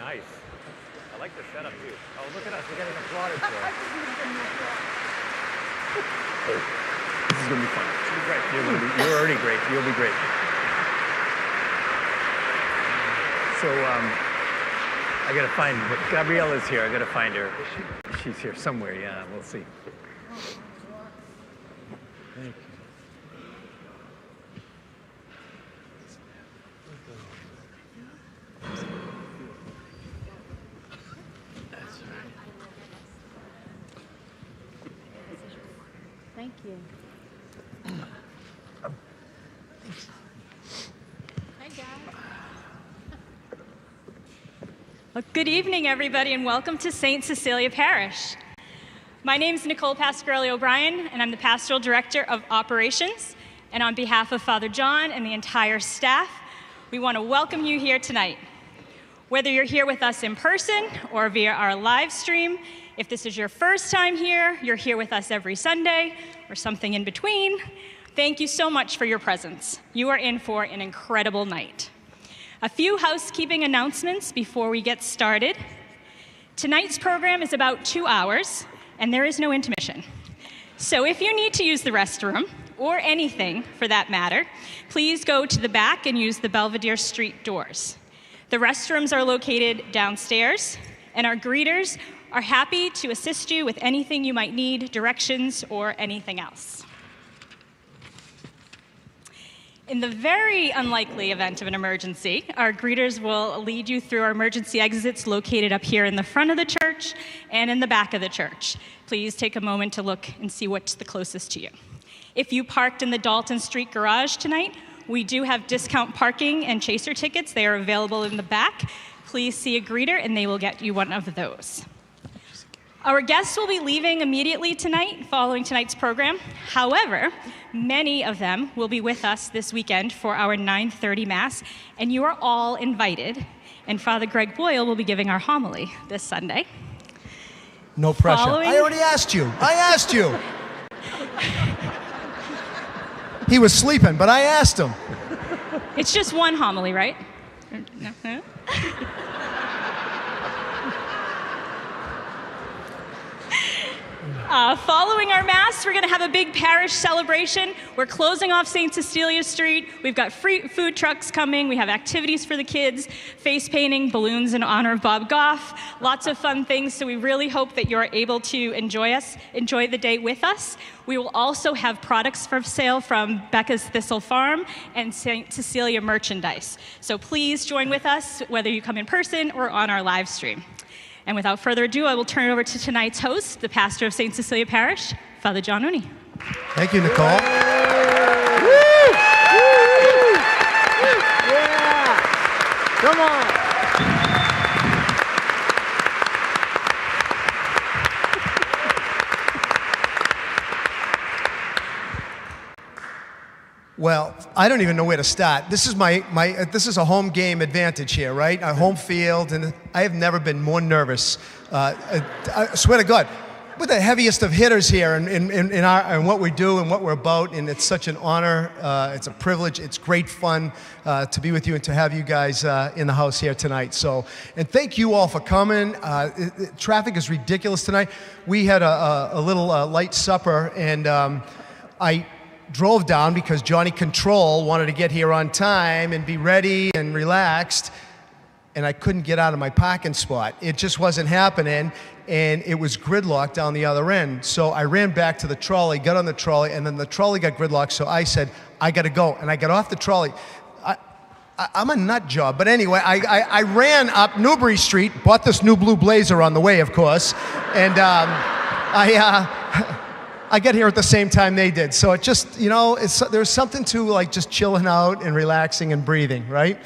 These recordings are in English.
nice. I like the setup too. Oh, look at us. We're getting applauded for it. This is going to be fun. It's going to be great. You're already great. You'll be great. So, I got to find, Gabriela's here. I got to find her. She's here somewhere. Yeah, we'll see. Thank you. Thank you. Hi, guys. Well, good evening, everybody, and welcome to St. Cecilia Parish. My name is Nicole Pasquarelli O'Brien, and I'm the Pastoral Director of Operations. And on behalf of Father John and the entire staff, we want to welcome you here tonight. Whether you're here with us in person or via our live stream, if this is your first time here, you're here with us every Sunday, or something in between, thank you so much for your presence. You are in for an incredible night. A few housekeeping announcements before we get started. Tonight's program is about 2 hours, and there is no intermission. So if you need to use the restroom, or anything for that matter, please go to the back and use the Belvedere Street doors. The restrooms are located downstairs, and our greeters are happy to assist you with anything you might need, directions, or anything else. In the very unlikely event of an emergency, our greeters will lead you through our emergency exits located up here in the front of the church and in the back of the church. Please take a moment to look and see what's the closest to you. If you parked in the Dalton Street garage tonight, we do have discount parking and chaser tickets. They are available in the back. Please see a greeter and they will get you one of those. Our guests will be leaving immediately tonight, following tonight's program. However, many of them will be with us this weekend for our 9:30 Mass, and you are all invited. And Father Greg Boyle will be giving our homily this Sunday. No pressure. I already asked you. He was sleeping, but I asked him. It's just one homily, right? No? Following our Mass, we're going to have a big parish celebration. We're closing off St. Cecilia Street. We've got free food trucks coming. We have activities for the kids, face painting, balloons in honor of Bob Goff, lots of fun things. So we really hope that you're able to enjoy the day with us. We will also have products for sale from Becca's Thistle Farm and St. Cecilia merchandise. So please join with us, whether you come in person or on our live stream. And without further ado, I will turn it over to tonight's host, the pastor of St. Cecilia Parish, Father John Unni. Thank you, Nicole. Yeah! Come on! Well, I don't even know where to start. This is this is a home game advantage here, right? A home field, and I have never been more nervous. I swear to God, we're the heaviest of hitters here in what we do and what we're about, and it's such an honor. It's a privilege. It's great fun to be with you and to have you guys in the house here tonight. So, and thank you all for coming. Traffic is ridiculous tonight. We had a little light supper, and I drove down because Johnny Control wanted to get here on time and be ready and relaxed, and I couldn't get out of my parking spot. It just wasn't happening, and it was gridlocked down the other end. So I ran back to the trolley, got on the trolley, and then the trolley got gridlocked, so I said, I gotta go, and I got off the trolley. I'm a nut job, but anyway, I ran up Newbury Street, bought this new blue blazer on the way, of course, and I got here at the same time they did. So it just, there's something to like just chilling out and relaxing and breathing, right?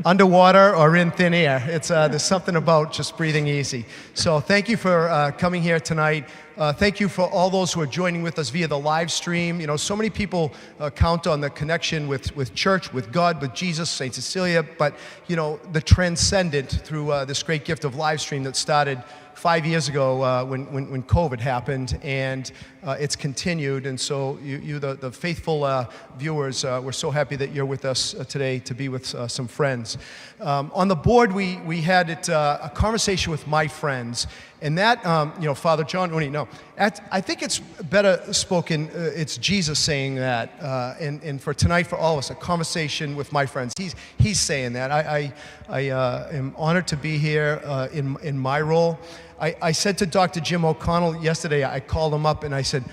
Underwater or in thin air. There's something about just breathing easy. So thank you for coming here tonight. Thank you for all those who are joining with us via the live stream. So many people count on the connection with church, with God, with Jesus, St. Cecilia, but, the transcendent through this great gift of live stream that started 5 years ago when COVID happened, and it's continued. And so you the faithful viewers, we're so happy that you're with us today to be with some friends. On the board, we had a conversation with my friends, and that, Father John Unni, I think it's better spoken, it's Jesus saying that, and for tonight, for all of us, a conversation with my friends. He's saying that. I am honored to be here in my role. I said to Dr. Jim O'Connell yesterday, I called him up and I said,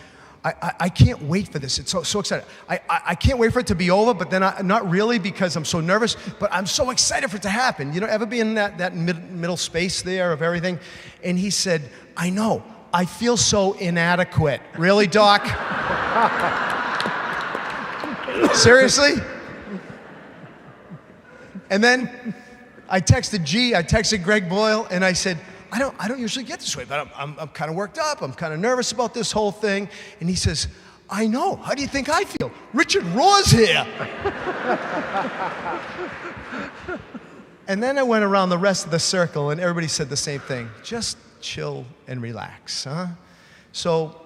I can't wait for this. It's so exciting. I can't wait for it to be over, but then not really, because I'm so nervous, but I'm so excited for it to happen. Ever be in that middle space there of everything? And he said, I know. I feel so inadequate. Really, Doc? Seriously? And then I texted Greg Boyle, and I said, I don't usually get this way, but I'm kind of worked up. I'm kind of nervous about this whole thing. And he says, I know. How do you think I feel? Richard Rohr's here. And then I went around the rest of the circle, and everybody said the same thing. Just chill and relax, huh? So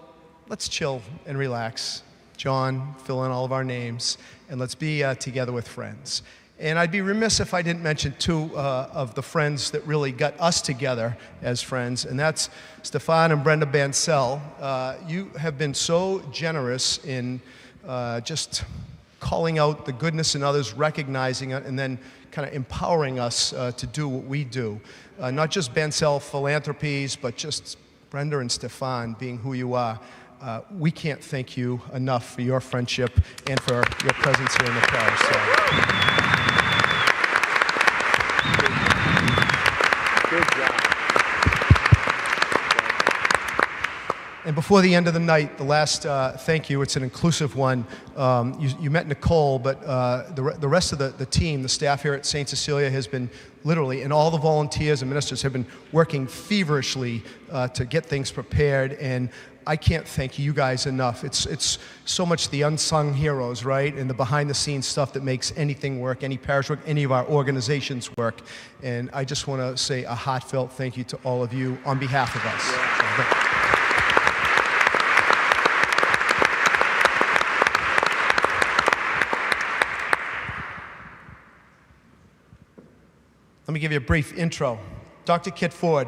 let's chill and relax. John, fill in all of our names, and let's be together with friends. And I'd be remiss if I didn't mention two of the friends that really got us together as friends, and that's Stefan and Brenda Bancel. You have been so generous in just calling out the goodness in others, recognizing it, and then kind of empowering us to do what we do. Not just Bancel Philanthropies, but just Brenda and Stefan being who you are. We can't thank you enough for your friendship and for your presence here in the parish. So. Good job. And before the end of the night, the last thank you, it's an inclusive one. You met Nicole, but the rest of the team, the staff here at St. Cecilia has been literally, and all the volunteers and ministers have been working feverishly to get things prepared, and I can't thank you guys enough. It's so much the unsung heroes, right? And the behind-the-scenes stuff that makes anything work, any parish work, any of our organizations work. And I just want to say a heartfelt thank you to all of you on behalf of us. Yeah. Let me give you a brief intro. Dr. Kit Ford.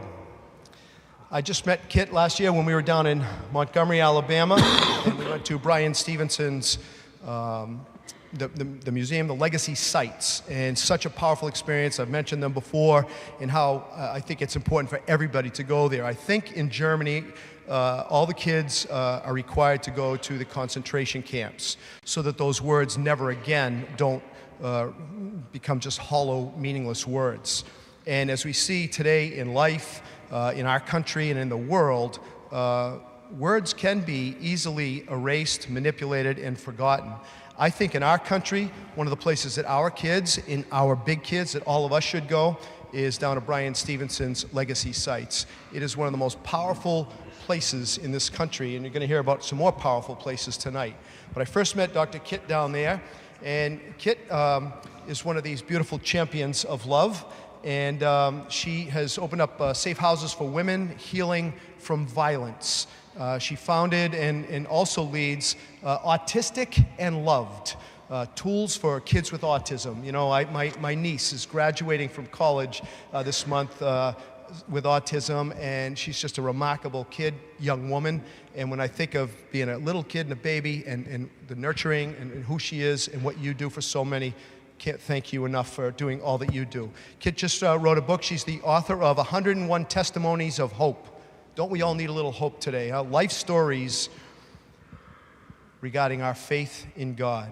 I just met Kit last year when we were down in Montgomery, Alabama, and we went to Brian Stevenson's, the museum, the legacy sites, and such a powerful experience. I've mentioned them before, and how I think it's important for everybody to go there. I think in Germany, all the kids are required to go to the concentration camps so that those words never again don't become just hollow, meaningless words. And as we see today in life, in our country and in the world, words can be easily erased, manipulated, and forgotten. I think in our country, one of the places that our kids, and our big kids, that all of us should go, is down to Brian Stevenson's legacy sites. It is one of the most powerful places in this country, and you're going to hear about some more powerful places tonight. But I first met Dr. Kit down there, and Kit is one of these beautiful champions of love. And she has opened up safe houses for women, healing from violence. She founded and also leads Autistic and Loved, tools for kids with autism. You know, my niece is graduating from college this month with autism, and she's just a remarkable kid, young woman. And when I think of being a little kid and a baby, and the nurturing and who she is and what you do for so many, can't thank you enough for doing all that you do. Kit just wrote a book. She's the author of 101 Testimonies of Hope. Don't we all need a little hope today? Life stories regarding our faith in God.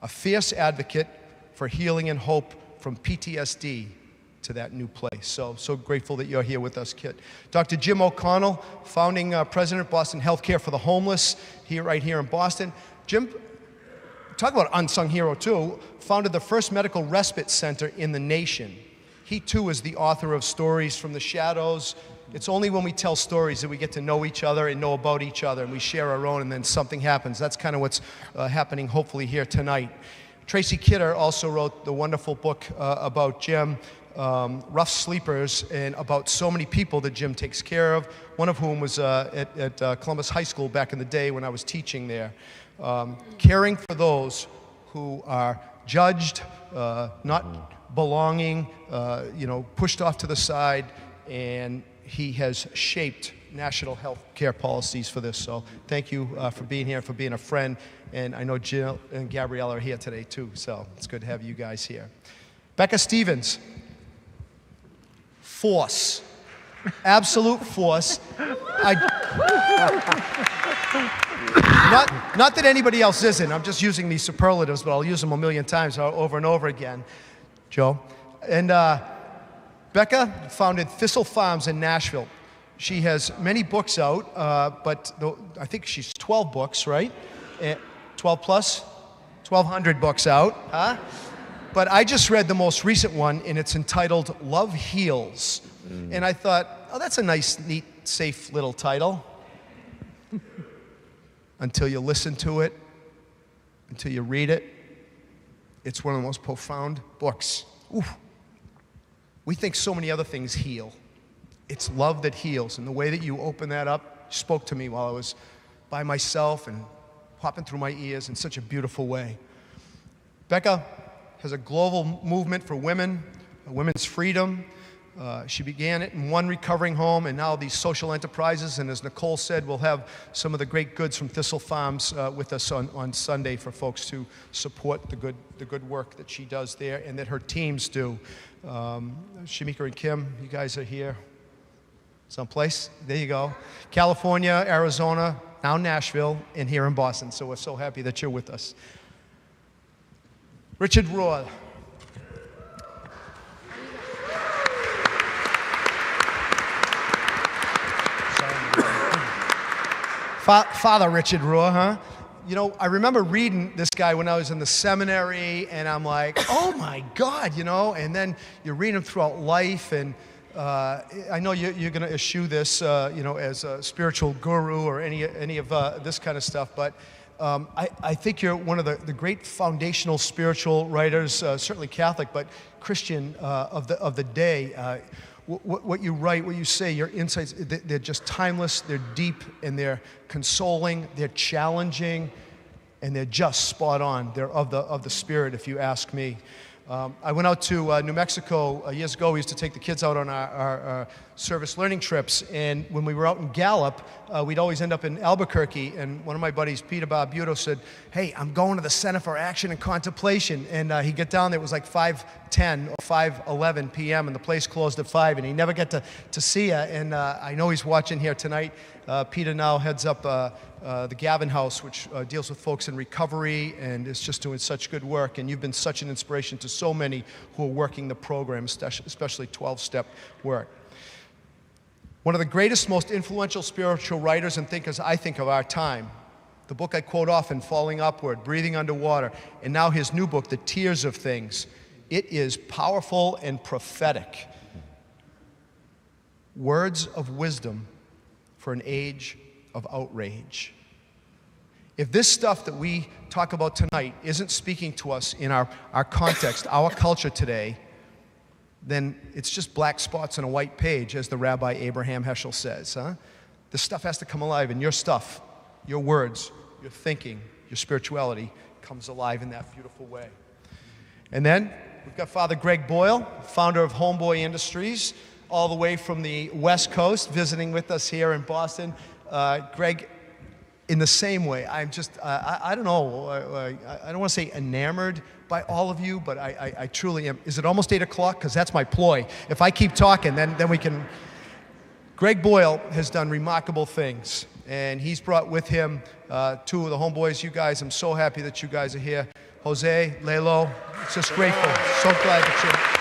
A fierce advocate for healing and hope from PTSD to that new place. So grateful that you're here with us, Kit. Dr. Jim O'Connell, founding president of Boston Healthcare for the Homeless, right here in Boston. Jim, talk about unsung hero too, founded the first medical respite center in the nation. He too is the author of Stories from the Shadows. It's only when we tell stories that we get to know each other and know about each other, and we share our own, and then something happens. That's kind of what's happening hopefully here tonight. Tracy Kidder also wrote the wonderful book about Jim, rough sleepers and about so many people that Jim takes care of, one of whom was at Columbus High School back in the day when I was teaching there. Caring for those who are judged, not belonging, pushed off to the side, and he has shaped national health care policies for this. So thank you for being here, for being a friend. And I know Jill and Gabrielle are here today too, so it's good to have you guys here. Becca Stevens, force, absolute force. Not that anybody else isn't. I'm just using these superlatives, but I'll use them a million times over and over again, Joe. And Becca founded Thistle Farms in Nashville. She has many books out, but I think she's 12 books, right? 12 plus? 1,200 books out, huh? But I just read the most recent one, and it's entitled Love Heals. And I thought, oh, that's a nice, neat, safe little title. Until you listen to it, until you read it, it's one of the most profound books. Oof. We think so many other things heal. It's love that heals, and the way that you open that up spoke to me while I was by myself and popping through my ears in such a beautiful way. Becca has a global movement for women, women's freedom. She began it in one recovering home, and now these social enterprises, and as Nicole said, we'll have some of the great goods from Thistle Farms with us on Sunday for folks to support the good work that she does there and that her teams do. Shamika and Kim, you guys are here someplace. There you go. California, Arizona, now Nashville, and here in Boston. So we're so happy that you're with us. Richard Rohr. Father Richard Rohr, huh? You know, I remember reading this guy when I was in the seminary, and I'm like, oh my God, you know, and then you read him throughout life, and I know you're going to eschew this, as a spiritual guru or any of this kind of stuff, but I think you're one of the great foundational spiritual writers, certainly Catholic, but Christian of the day. What you write, what you say, your insights, they're just timeless, they're deep, and they're consoling, they're challenging, and they're just spot on. They're of the Spirit, if you ask me. I went out to New Mexico years ago. We used to take the kids out on our service learning trips, and when we were out in Gallup, we'd always end up in Albuquerque, and one of my buddies, Peter Barbuto, said, hey, I'm going to the Center for Action and Contemplation, and he'd get down there, it was like 5:10 or 5:11 p.m., and the place closed at 5, and he never got to see you, and I know he's watching here tonight. Peter now heads up the Gavin House, which deals with folks in recovery and is just doing such good work. And you've been such an inspiration to so many who are working the program, especially 12-step work. One of the greatest, most influential spiritual writers and thinkers, I think, of our time. The book I quote often, Falling Upward, Breathing Underwater, and now his new book, The Tears of Things. It is powerful and prophetic. Words of wisdom for an age of outrage. If this stuff that we talk about tonight isn't speaking to us in our context, our culture today, then it's just black spots on a white page, as the Rabbi Abraham Heschel says. Huh? This stuff has to come alive, and your stuff, your words, your thinking, your spirituality comes alive in that beautiful way. And then we've got Father Greg Boyle, founder of Homeboy Industries, all the way from the West Coast, visiting with us here in Boston. Greg, in the same way, I'm just, I don't know, I don't want to say enamored by all of you, but I truly am. Is it almost 8 o'clock? Because that's my ploy. If I keep talking, then we can. Greg Boyle has done remarkable things, and he's brought with him two of the homeboys. You guys, I'm so happy that you guys are here. Jose, Lalo, it's just grateful. So glad that you're.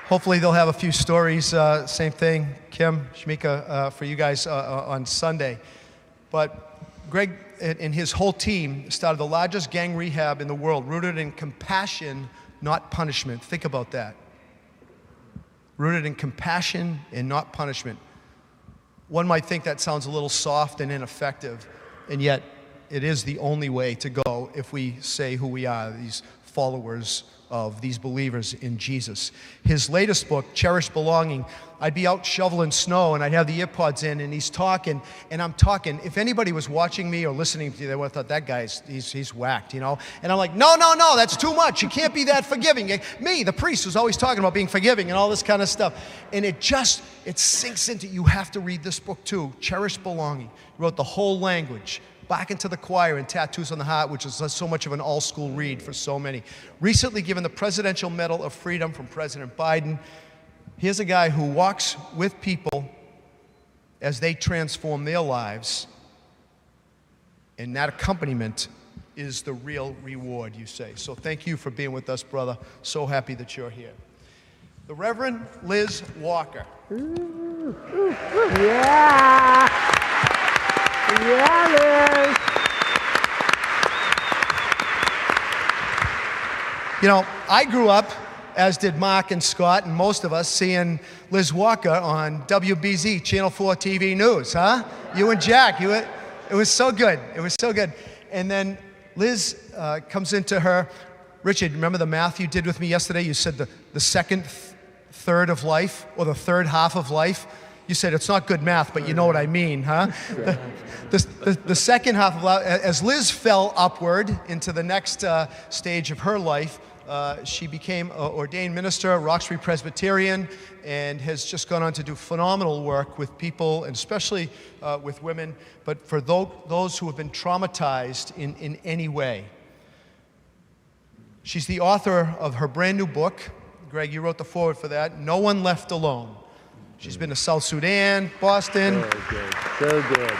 Hopefully they'll have a few stories, same thing, Kim, Shamika, for you guys on Sunday. But Greg and his whole team started the largest gang rehab in the world, rooted in compassion, not punishment. Think about that. Rooted in compassion and not punishment. One might think that sounds a little soft and ineffective, and yet it is the only way to go if we say who we are, these followers of these believers in Jesus. His latest book, Cherished Belonging, I'd be out shoveling snow and I'd have the earpods in and he's talking and I'm talking. If anybody was watching me or listening to me, they would have thought that guy's, he's whacked, you know? And I'm like, no, that's too much. You can't be that forgiving. Me, the priest, was always talking about being forgiving and all this kind of stuff. And it sinks into, you have to read this book too, Cherished Belonging. He wrote the whole language. Back into the Choir and Tattoos on the Heart, which is so much of an all-school read for so many. Recently given the Presidential Medal of Freedom from President Biden. Here's a guy who walks with people as they transform their lives, and that accompaniment is the real reward, you say. So thank you for being with us, brother. So happy that you're here. The Reverend Liz Walker. Yeah! Yeah, Liz. You know, I grew up, as did Mark and Scott and most of us, seeing Liz Walker on WBZ, Channel 4 TV News, huh? You and Jack, it was so good. It was so good. And then Liz comes into her, Richard, remember the math you did with me yesterday? You said the second third of life, or the third half of life. You said it's not good math, but you know what I mean, huh? The second half of life, as Liz fell upward into the next stage of her life, she became an ordained minister, Roxbury Presbyterian, and has just gone on to do phenomenal work with people, and especially with women, but for those who have been traumatized in any way. She's the author of her brand new book. Greg, you wrote the foreword for that, No One Left Alone. She's been to South Sudan, Boston. So good, so good.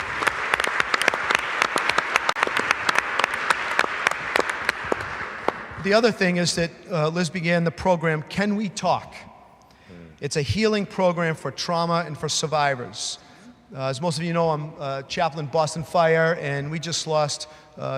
The other thing is that Liz began the program, Can We Talk? It's a healing program for trauma and for survivors. As most of you know, I'm chaplain Boston Fire, and we just lost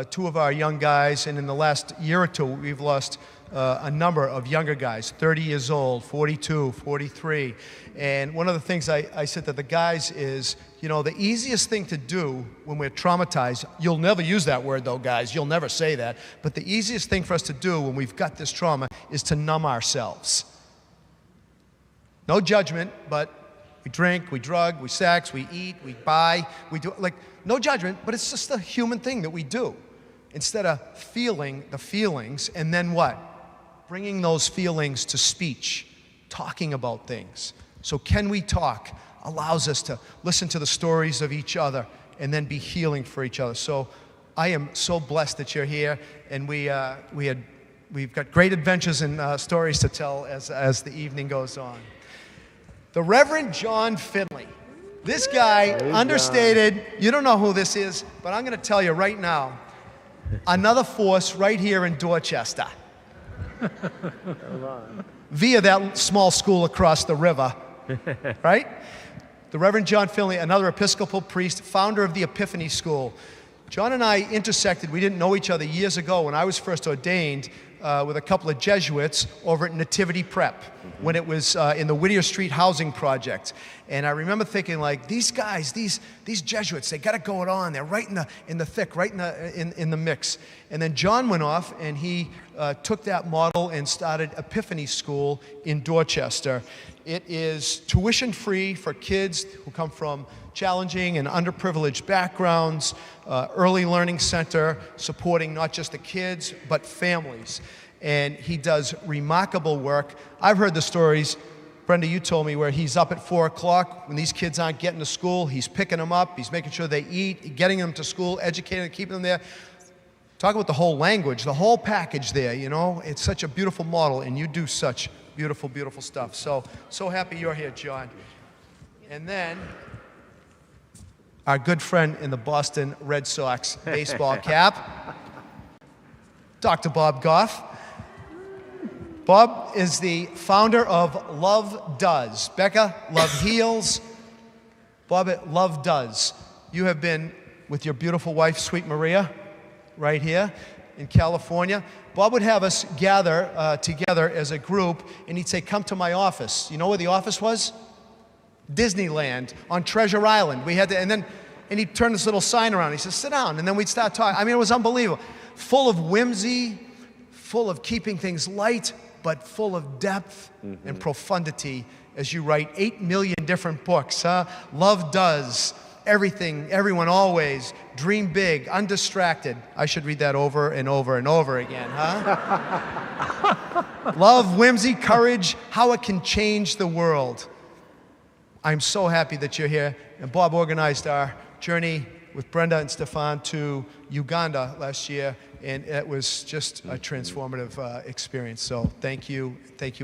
two of our young guys, and in the last year or two, we've lost a number of younger guys, 30 years old, 42, 43. And one of the things I said to the guys is, you know, the easiest thing to do when we're traumatized, you'll never use that word though, guys, you'll never say that, but the easiest thing for us to do when we've got this trauma is to numb ourselves. No judgment, but we drink, we drug, we sex, we eat, we buy, we do, like, no judgment, but it's just a human thing that we do. Instead of feeling the feelings, and then what? Bringing those feelings to speech, talking about things. So Can We Talk allows us to listen to the stories of each other and then be healing for each other. So I am so blessed that you're here, and we've got great adventures and stories to tell as the evening goes on. The Reverend John Finley. This guy, understated, you don't know who this is, but I'm going to tell you right now, another force right here in Dorchester. Via that small school across the river, right? The Reverend John Finley, another Episcopal priest, founder of the Epiphany School. John and I intersected, we didn't know each other years ago when I was first ordained with a couple of Jesuits over at Nativity Prep when it was in the Whittier Street Housing Project. And I remember thinking, like, these guys, these Jesuits, they got it going on. They're right in the thick, right in the mix. And then John went off and he took that model and started Epiphany School in Dorchester. It is tuition-free for kids who come from challenging and underprivileged backgrounds, early learning center supporting not just the kids, but families. And he does remarkable work. I've heard the stories, Brenda, you told me, where he's up at 4 o'clock when these kids aren't getting to school. He's picking them up, he's making sure they eat, getting them to school, educating them, keeping them there. Talk about the whole language, the whole package there, you know. It's such a beautiful model, and you do such beautiful, beautiful stuff. So happy you're here, John. And then our good friend in the Boston Red Sox baseball cap, Dr. Bob Goff. Bob is the founder of Love Does. Becca, Love Heals. Bob at Love Does. You have been with your beautiful wife, Sweet Maria, right here in California. Bob would have us gather together as a group, and he'd say, come to my office. You know where the office was? Disneyland on Treasure Island. We had to, and and he'd turn this little sign around. He says, sit down, and then we'd start talking. I mean, it was unbelievable. Full of whimsy, full of keeping things light, but full of depth and profundity as you write 8 million different books, huh? Love Does, Everything, Everyone, Always, Dream Big, Undistracted. I should read that over and over and over again, huh? Love, Whimsy, Courage, How It Can Change the World. I'm so happy that you're here. And Bob organized our journey with Brenda and Stefan to Uganda last year, and it was just a transformative experience. So thank you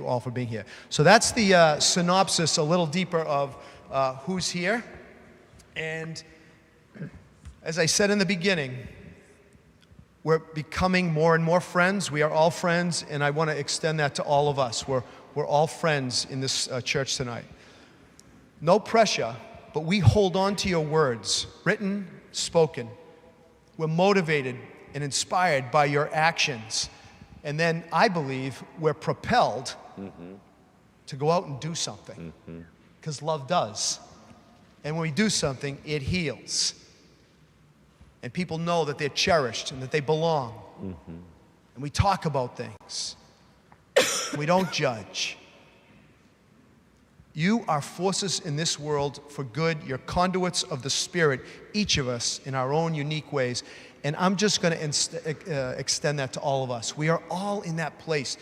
all for being here. So that's the synopsis, a little deeper of who's here. And as I said in the beginning, we're becoming more and more friends. We are all friends, and I want to extend that to all of us. We're all friends in this church tonight. No pressure, but we hold on to your words, written, spoken. We're motivated and inspired by your actions. And then I believe we're propelled to go out and do something. Because love does. And when we do something, it heals. And people know that they're cherished and that they belong. And we talk about things. We don't judge. You are forces in this world for good. You're conduits of the Spirit, each of us in our own unique ways. And I'm just going to extend that to all of us. We are all in that place.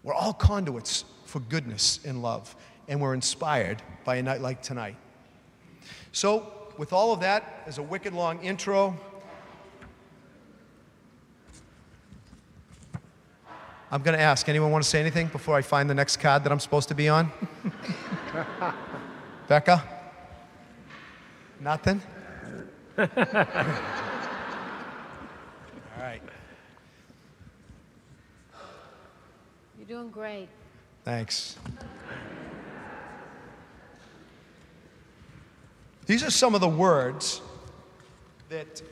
We're all conduits for goodness and love. And we're inspired by a night like tonight. So, with all of that, as a wicked long intro, I'm going to ask, anyone want to say anything before I find the next card that I'm supposed to be on? Becca? Nothing? All right. You're doing great. Thanks. These are some of the words that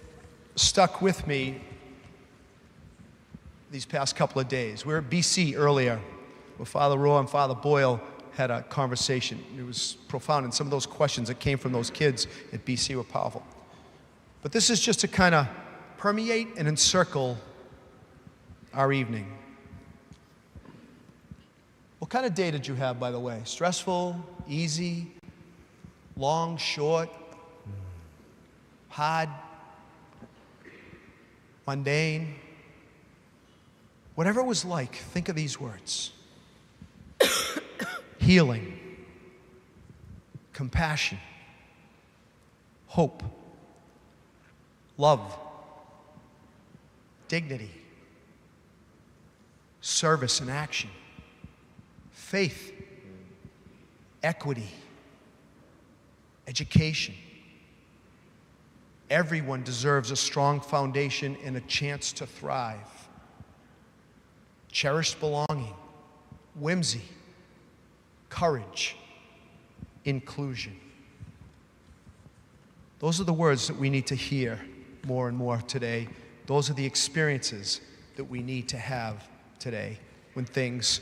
stuck with me these past couple of days. We were at BC earlier where Father Roy and Father Boyle had a conversation. It was profound, and some of those questions that came from those kids at BC were powerful. But this is just to kind of permeate and encircle our evening. What kind of day did you have, by the way? Stressful, easy, long, short, hard, mundane? Whatever it was like, think of these words. Healing, compassion, hope, love, dignity, service and action, faith, equity, education. Everyone deserves a strong foundation and a chance to thrive. Cherished belonging, whimsy, courage, inclusion. Those are the words that we need to hear more and more today. Those are the experiences that we need to have today when things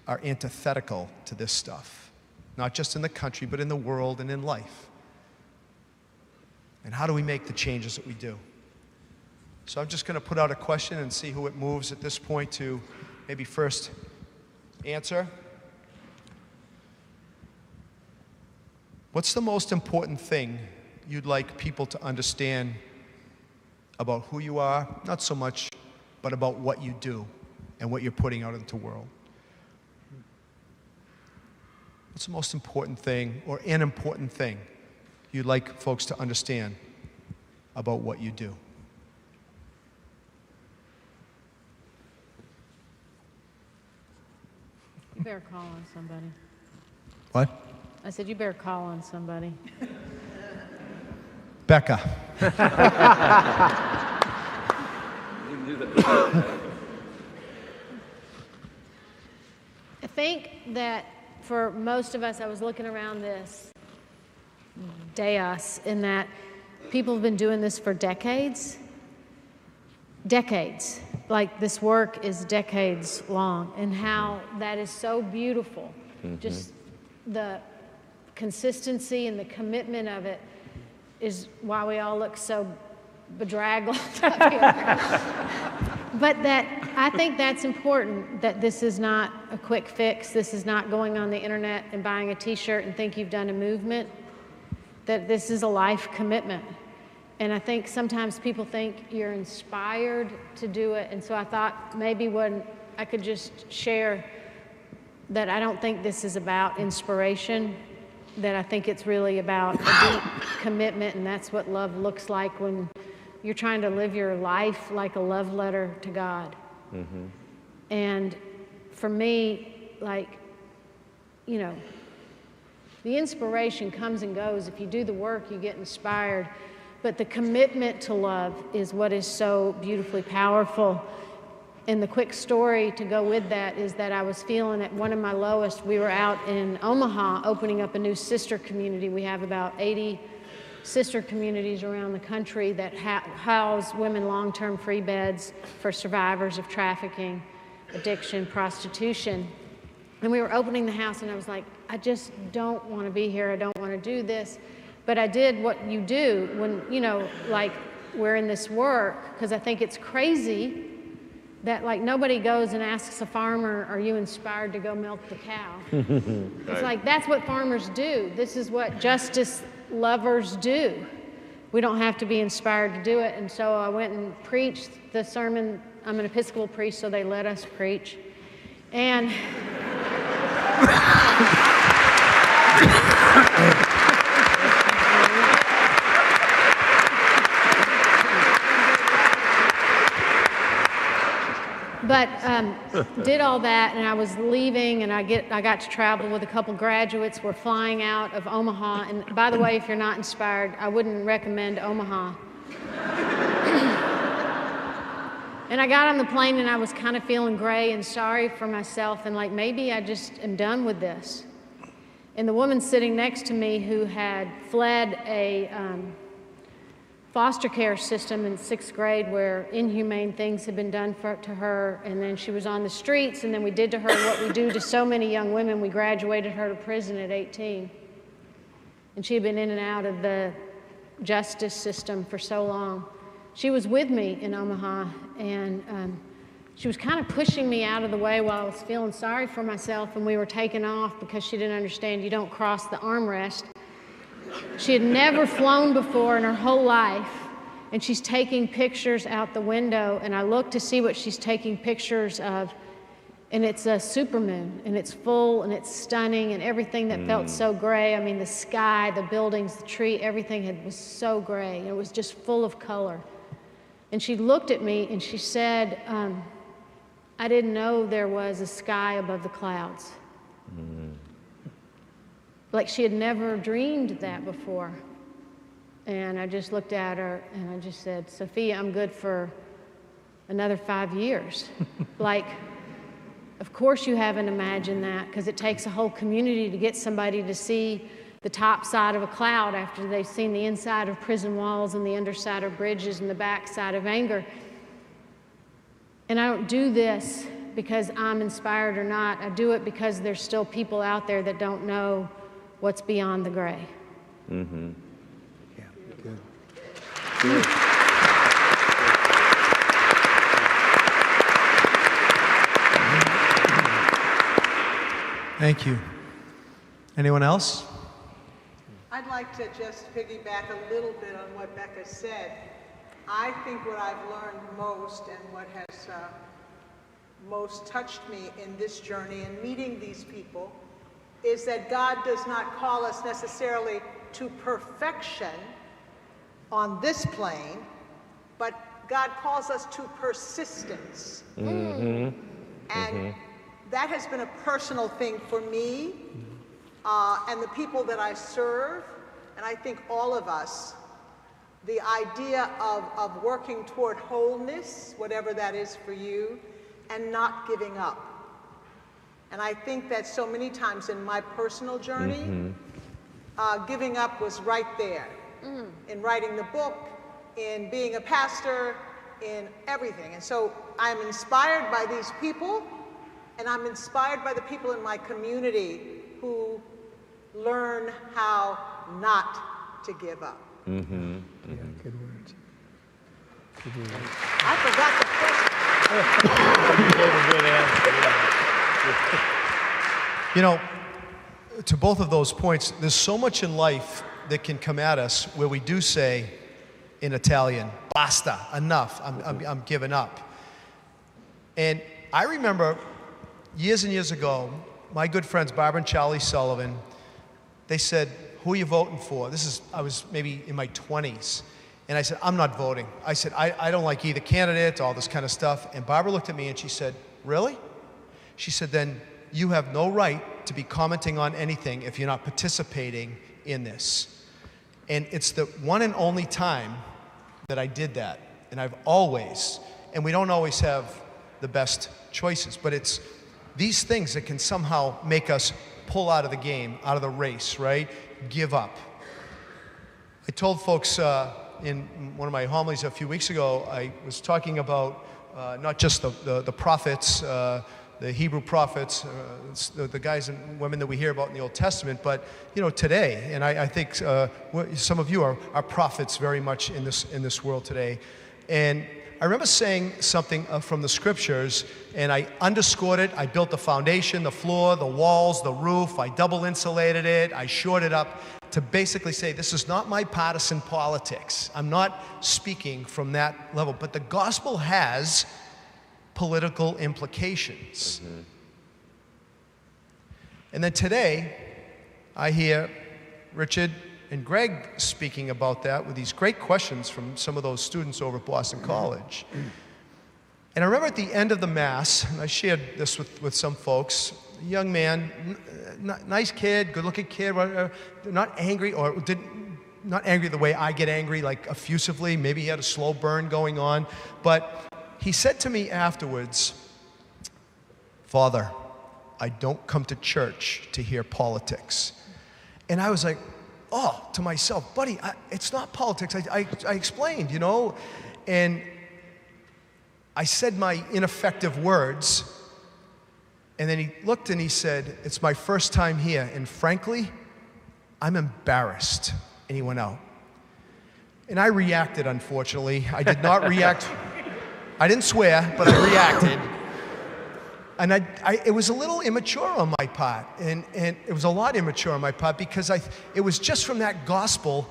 are antithetical to this stuff. Not just in the country, but in the world and in life. And how do we make the changes that we do? So I'm just going to put out a question and see who it moves at this point to maybe first answer. What's the most important thing you'd like people to understand about who you are? Not so much, but about what you do and what you're putting out into the world. What's the most important thing or an important thing you'd like folks to understand about what you do? You better call on somebody. What? I said you better call on somebody. Becca. I think that for most of us, I was looking around this dais in that people have been doing this for decades. Decades. Like this work is decades long, and how that is so beautiful. Just the consistency and the commitment of it. is why we all look so bedraggled up here. But I think that's important, that this is not a quick fix. This is not going on the internet and buying a t-shirt and think you've done a movement, that this is a life commitment. And I think sometimes people think you're inspired to do it. And so I thought maybe when I could just share that I don't think this is about inspiration, that I think it's really about a deep commitment, and that's what love looks like when you're trying to live your life like a love letter to God. Mm-hmm. And for me, like, you know, the inspiration comes and goes. If you do the work, you get inspired. But the commitment to love is what is so beautifully powerful. And the quick story to go with that is that I was feeling at one of my lowest. We were out in Omaha opening up a new sister community. We have about 80 sister communities around the country that house women long-term free beds for survivors of trafficking, addiction, prostitution. And we were opening the house, and I was like, I just don't want to be here. I don't want to do this. But I did what you do when, you know, like we're in this work, because I think it's crazy that like nobody goes and asks a farmer, are you inspired to go milk the cow? It's like, that's what farmers do. This is what justice lovers do. We don't have to be inspired to do it. And so I went and preached the sermon. I'm an Episcopal priest, so they let us preach. And but did all that, and I was leaving, and I got to travel with a couple graduates. We're flying out of Omaha, and by the way, if you're not inspired, I wouldn't recommend Omaha. And I got on the plane, and I was kind of feeling gray and sorry for myself, and like maybe I just am done with this. And the woman sitting next to me, who had fled a foster care system in 6th grade where inhumane things had been done to her, and then she was on the streets, and then we did to her what we do to so many young women. We graduated her to prison at 18. And she had been in and out of the justice system for so long. She was with me in Omaha, and she was kind of pushing me out of the way while I was feeling sorry for myself, and we were taking off because she didn't understand you don't cross the armrest. She had never flown before in her whole life, and she's taking pictures out the window, and I look to see what she's taking pictures of, and it's a supermoon, and it's full, and it's stunning, and everything that felt so gray. I mean, the sky, the buildings, the tree, everything was so gray, and it was just full of color. And she looked at me, and she said, I didn't know there was a sky above the clouds. Like she had never dreamed that before. And I just looked at her and I just said, Sophia, I'm good for another 5 years. Like, of course you haven't imagined that, because it takes a whole community to get somebody to see the top side of a cloud after they've seen the inside of prison walls and the underside of bridges and the backside of anger. And I don't do this because I'm inspired or not. I do it because there's still people out there that don't know what's beyond the gray. Mm-hmm. Yeah, good. Thank you. Anyone else? I'd like to just piggyback a little bit on what Becca said. I think what I've learned most and what has most touched me in this journey and meeting these people is that God does not call us necessarily to perfection on this plane, but God calls us to persistence. Mm-hmm. And that has been a personal thing for me and the people that I serve, and I think all of us. The idea of working toward wholeness, whatever that is for you, and not giving up. And I think that so many times in my personal journey, giving up was right there. In writing the book, in being a pastor, in everything. And so I'm inspired by these people, and I'm inspired by the people in my community who learn how not to give up. Mm-hmm. Yeah, good words. Good words. I forgot the question. You gave a good answer. You know, to both of those points, there's so much in life that can come at us where we do say in Italian, basta, enough, I'm giving up. And I remember years and years ago, my good friends Barbara and Charlie Sullivan, they said, who are you voting for? I was maybe in my 20s. And I said, I'm not voting. I said, I don't like either candidate, all this kind of stuff. And Barbara looked at me and she said, really? She said, then you have no right to be commenting on anything if you're not participating in this. And it's the one and only time that I did that. And I've always, and we don't always have the best choices, but it's these things that can somehow make us pull out of the game, out of the race, right? Give up. I told folks in one of my homilies a few weeks ago, I was talking about not just the prophets, the Hebrew prophets, the guys and women that we hear about in the Old Testament, but today, and I think some of you are prophets very much in this world today. And I remember saying something from the scriptures, and I underscored it. I built the foundation, the floor, the walls, the roof. I double insulated it. I shored it up to basically say, this is not my partisan politics. I'm not speaking from that level, but the gospel has political implications. Mm-hmm. And then today, I hear Richard and Greg speaking about that with these great questions from some of those students over at Boston College. And I remember at the end of the Mass, and I shared this with some folks, a young man, nice kid, good-looking kid, not angry, or not angry the way I get angry, like effusively. Maybe he had a slow burn going on. But he said to me afterwards, Father, I don't come to church to hear politics. And I was like, oh, to myself, buddy, it's not politics. I explained, and I said my ineffective words, and then he looked and he said, it's my first time here, and frankly, I'm embarrassed. And he went out. And I reacted, unfortunately. I did not react. I didn't swear, but I reacted. And it was a little immature on my part, and it was a lot immature on my part because it was just from that gospel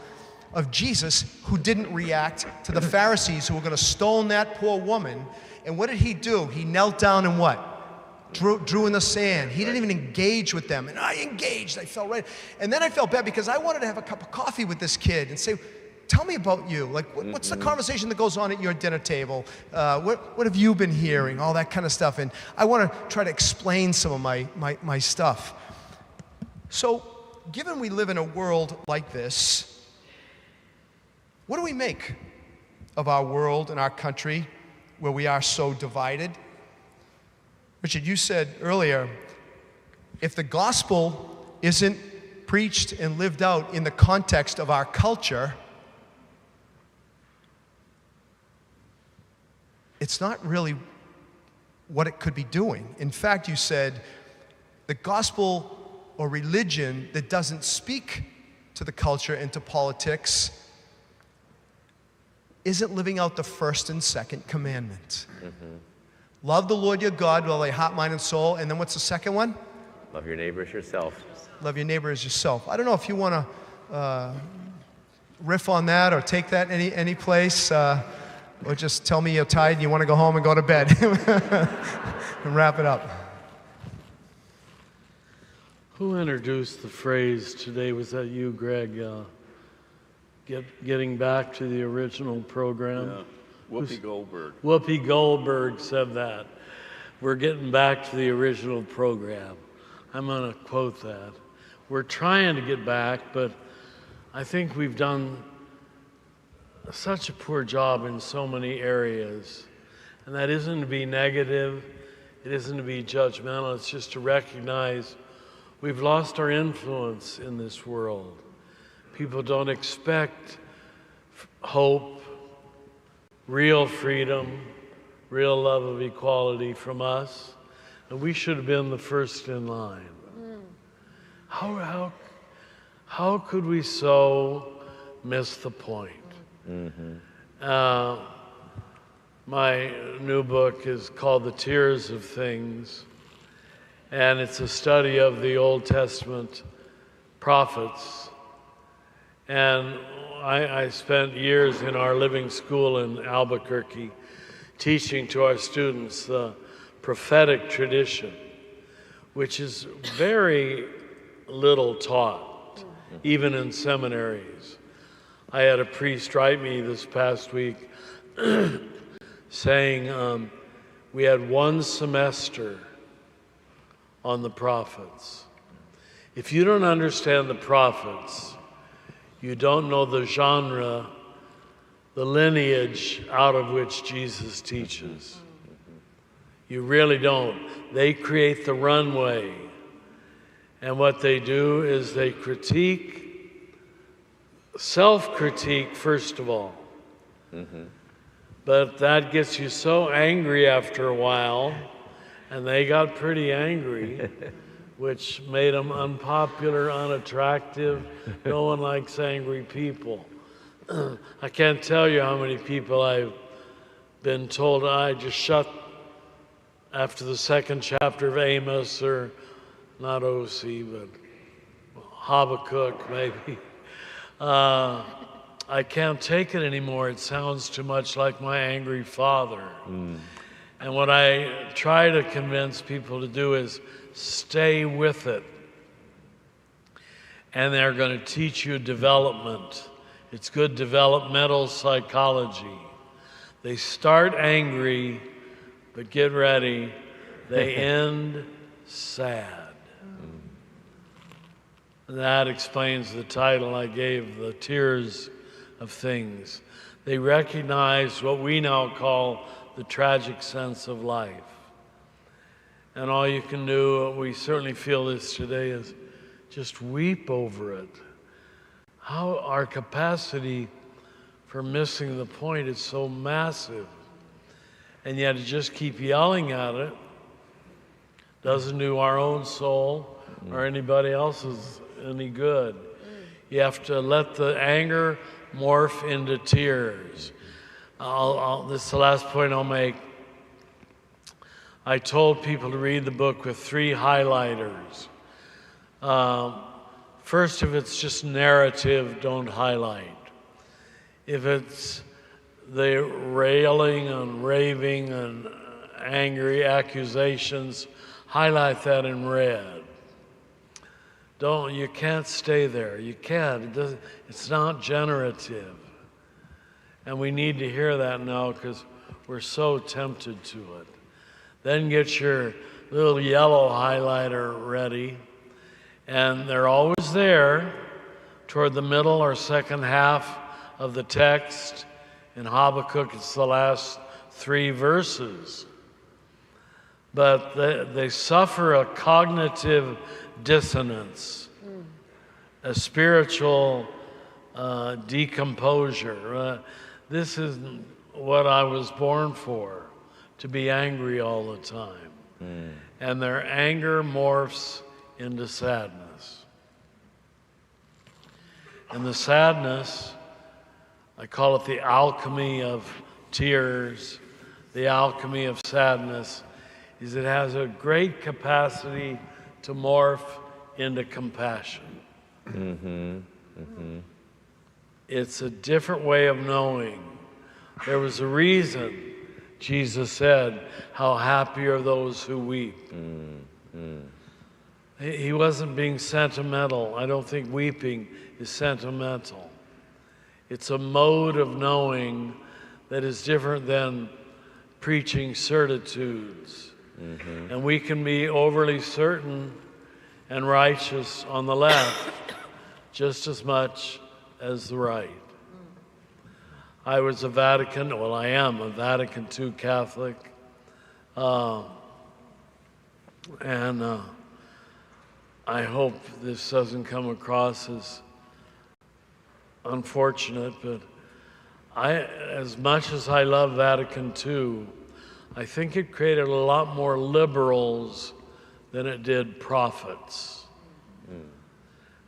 of Jesus who didn't react to the Pharisees who were going to stone that poor woman. And what did he do? He knelt down and what? Drew in the sand. He didn't even engage with them. And I engaged. I felt right. And then I felt bad because I wanted to have a cup of coffee with this kid and say, tell me about you. Like, what's the conversation that goes on at your dinner table? What have you been hearing? All that kind of stuff. And I want to try to explain some of my stuff. So, given we live in a world like this, what do we make of our world and our country where we are so divided? Richard, you said earlier, if the gospel isn't preached and lived out in the context of our culture, it's not really what it could be doing. In fact, you said the gospel or religion that doesn't speak to the culture and to politics isn't living out the first and second commandment. Mm-hmm. Love the Lord your God with all thy heart, mind, and soul. And then what's the second one? Love your neighbor as yourself. Love your neighbor as yourself. I don't know if you want to riff on that or take that any place, or just tell me you're tired and you want to go home and go to bed and wrap it up. Who introduced the phrase today? Was that you, Greg? Getting back to the original program? Yeah. Whoopi Goldberg. Whoopi Goldberg said that. We're getting back to the original program. I'm going to quote that. We're trying to get back, but I think we've done such a poor job in so many areas. And that isn't to be negative. It isn't to be judgmental. It's just to recognize we've lost our influence in this world. People don't expect hope, real freedom, real love of equality from us, and we should have been the first in line. How could we so miss the point. My new book is called The Tears of Things, and it's a study of the Old Testament prophets. And I spent years in our living school in Albuquerque teaching to our students the prophetic tradition, which is very little taught, even in seminaries. I had a priest write me this past week saying we had one semester on the prophets. If you don't understand the prophets, you don't know the genre, the lineage out of which Jesus teaches. You really don't. They create the runway. And what they do is they critique, self-critique first of all. But that gets you so angry after a while, and they got pretty angry, which made them unpopular, unattractive. No one likes angry people. I can't tell you how many people I've been told I just shut after the second chapter of Amos, or not OC, but Habakkuk maybe. I can't take it anymore. It sounds too much like my angry father. And what I try to convince people to do is stay with it. And they're going to teach you development. It's good developmental psychology. They start angry, but get ready, they end sad. And that explains the title I gave, The Tears of Things. They recognize what we now call the tragic sense of life. And all you can do, we certainly feel this today, is just weep over it. How our capacity for missing the point is so massive. And yet to just keep yelling at it doesn't do our own soul or anybody else's any good. You have to let the anger morph into tears. This is the last point I'll make. I told people to read the book with 3 highlighters. First, if it's just narrative, don't highlight. If it's the railing and raving and angry accusations, highlight that in red. You can't stay there. You can't. It's not generative. And we need to hear that now because we're so tempted to it. Then get your little yellow highlighter ready. And they're always there toward the middle or second half of the text. In Habakkuk, it's the last 3 verses. But they suffer a cognitive dissonance, a spiritual decomposure. This isn't what I was born for, to be angry all the time. And their anger morphs into sadness. And the sadness, I call it the alchemy of tears, the alchemy of sadness, is it has a great capacity to morph into compassion. It's a different way of knowing. There was a reason Jesus said, how happy are those who weep. He wasn't being sentimental. I don't think weeping is sentimental. It's a mode of knowing that is different than preaching certitudes. And we can be overly certain and righteous on the left just as much as the right. I was I am a Vatican II Catholic. And I hope this doesn't come across as unfortunate, but as much as I love Vatican II, I think it created a lot more liberals than it did prophets.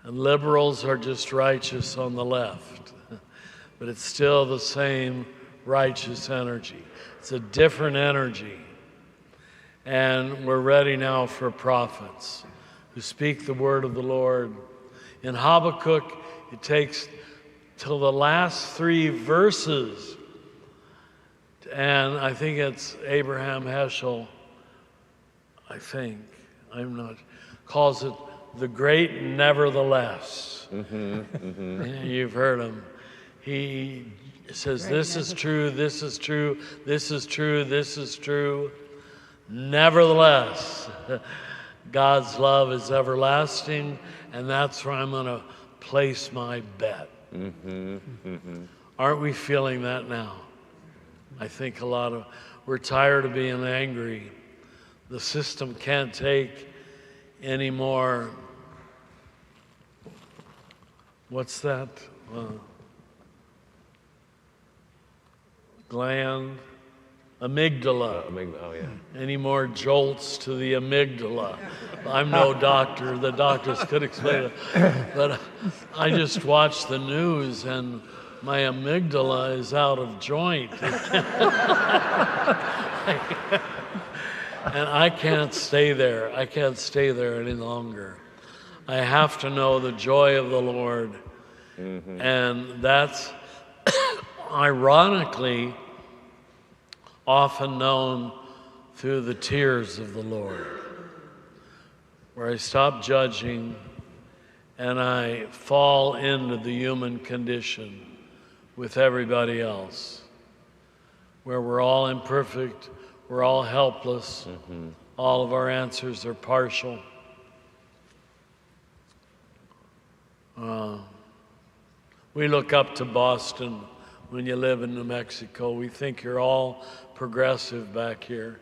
And liberals are just righteous on the left. but it's still the same righteous energy. It's a different energy. And we're ready now for prophets who speak the word of the Lord. In Habakkuk, it takes till the last 3 verses, and I think it's Abraham Heschel, calls it the great nevertheless. You've heard him. He says, this is true, this is true, this is true, this is true. Nevertheless, God's love is everlasting, and that's where I'm going to place my bet. Aren't we feeling that now? I think we're tired of being angry. The system can't take any more. What's that? Gland? Amygdala. Oh, yeah. Any more jolts to the amygdala? I'm no doctor. The doctors could explain it. But I just watch the news and my amygdala is out of joint. And I can't stay there. I can't stay there any longer. I have to know the joy of the Lord. And that's ironically often known through the tears of the Lord, where I stop judging and I fall into the human condition with everybody else, where we're all imperfect, we're all helpless, all of our answers are partial. We look up to Boston when you live in New Mexico. We think you're all progressive back here.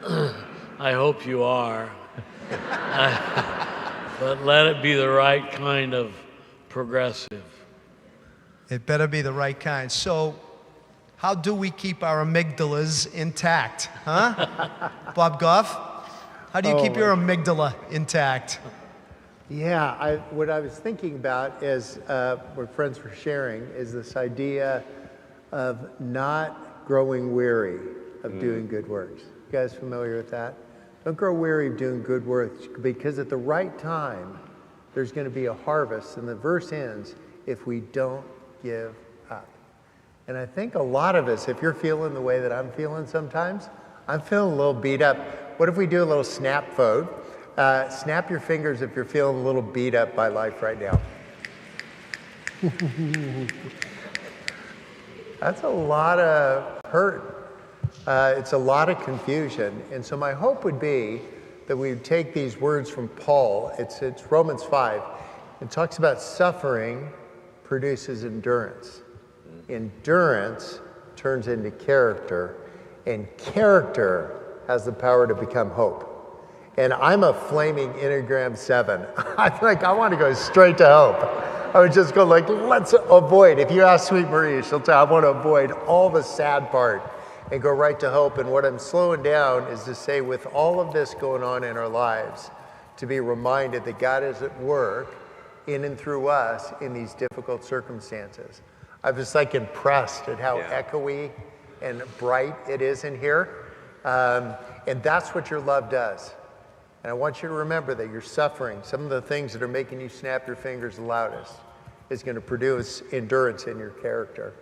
I hope you are. But let it be the right kind of progressive. It better be the right kind. So, how do we keep our amygdalas intact, huh? Bob Goff, how do you keep your amygdala intact? Yeah, what I was thinking about is, what friends were sharing, is this idea of not growing weary of doing good works. You guys familiar with that? Don't grow weary of doing good works, because at the right time, there's going to be a harvest. And the verse ends, if we don't give up. And I think a lot of us, if you're feeling the way that I'm feeling sometimes, I'm feeling a little beat up. What if we do a little snap vote? Snap your fingers if you're feeling a little beat up by life right now. That's a lot of hurt. It's a lot of confusion. And so my hope would be that we would take these words from Paul. It's Romans 5. It talks about suffering produces endurance. Endurance turns into character, and character has the power to become hope. And I'm a flaming Enneagram 7. I want to go straight to hope. I would just go let's avoid. If you ask Sweet Marie, she'll tell I want to avoid all the sad part and go right to hope. And what I'm slowing down is to say, with all of this going on in our lives, to be reminded that God is at work in and through us in these difficult circumstances. I was impressed at how echoey and bright it is in here. And that's what your love does. And I want you to remember that your suffering, some of the things that are making you snap your fingers the loudest, is going to produce endurance in your character.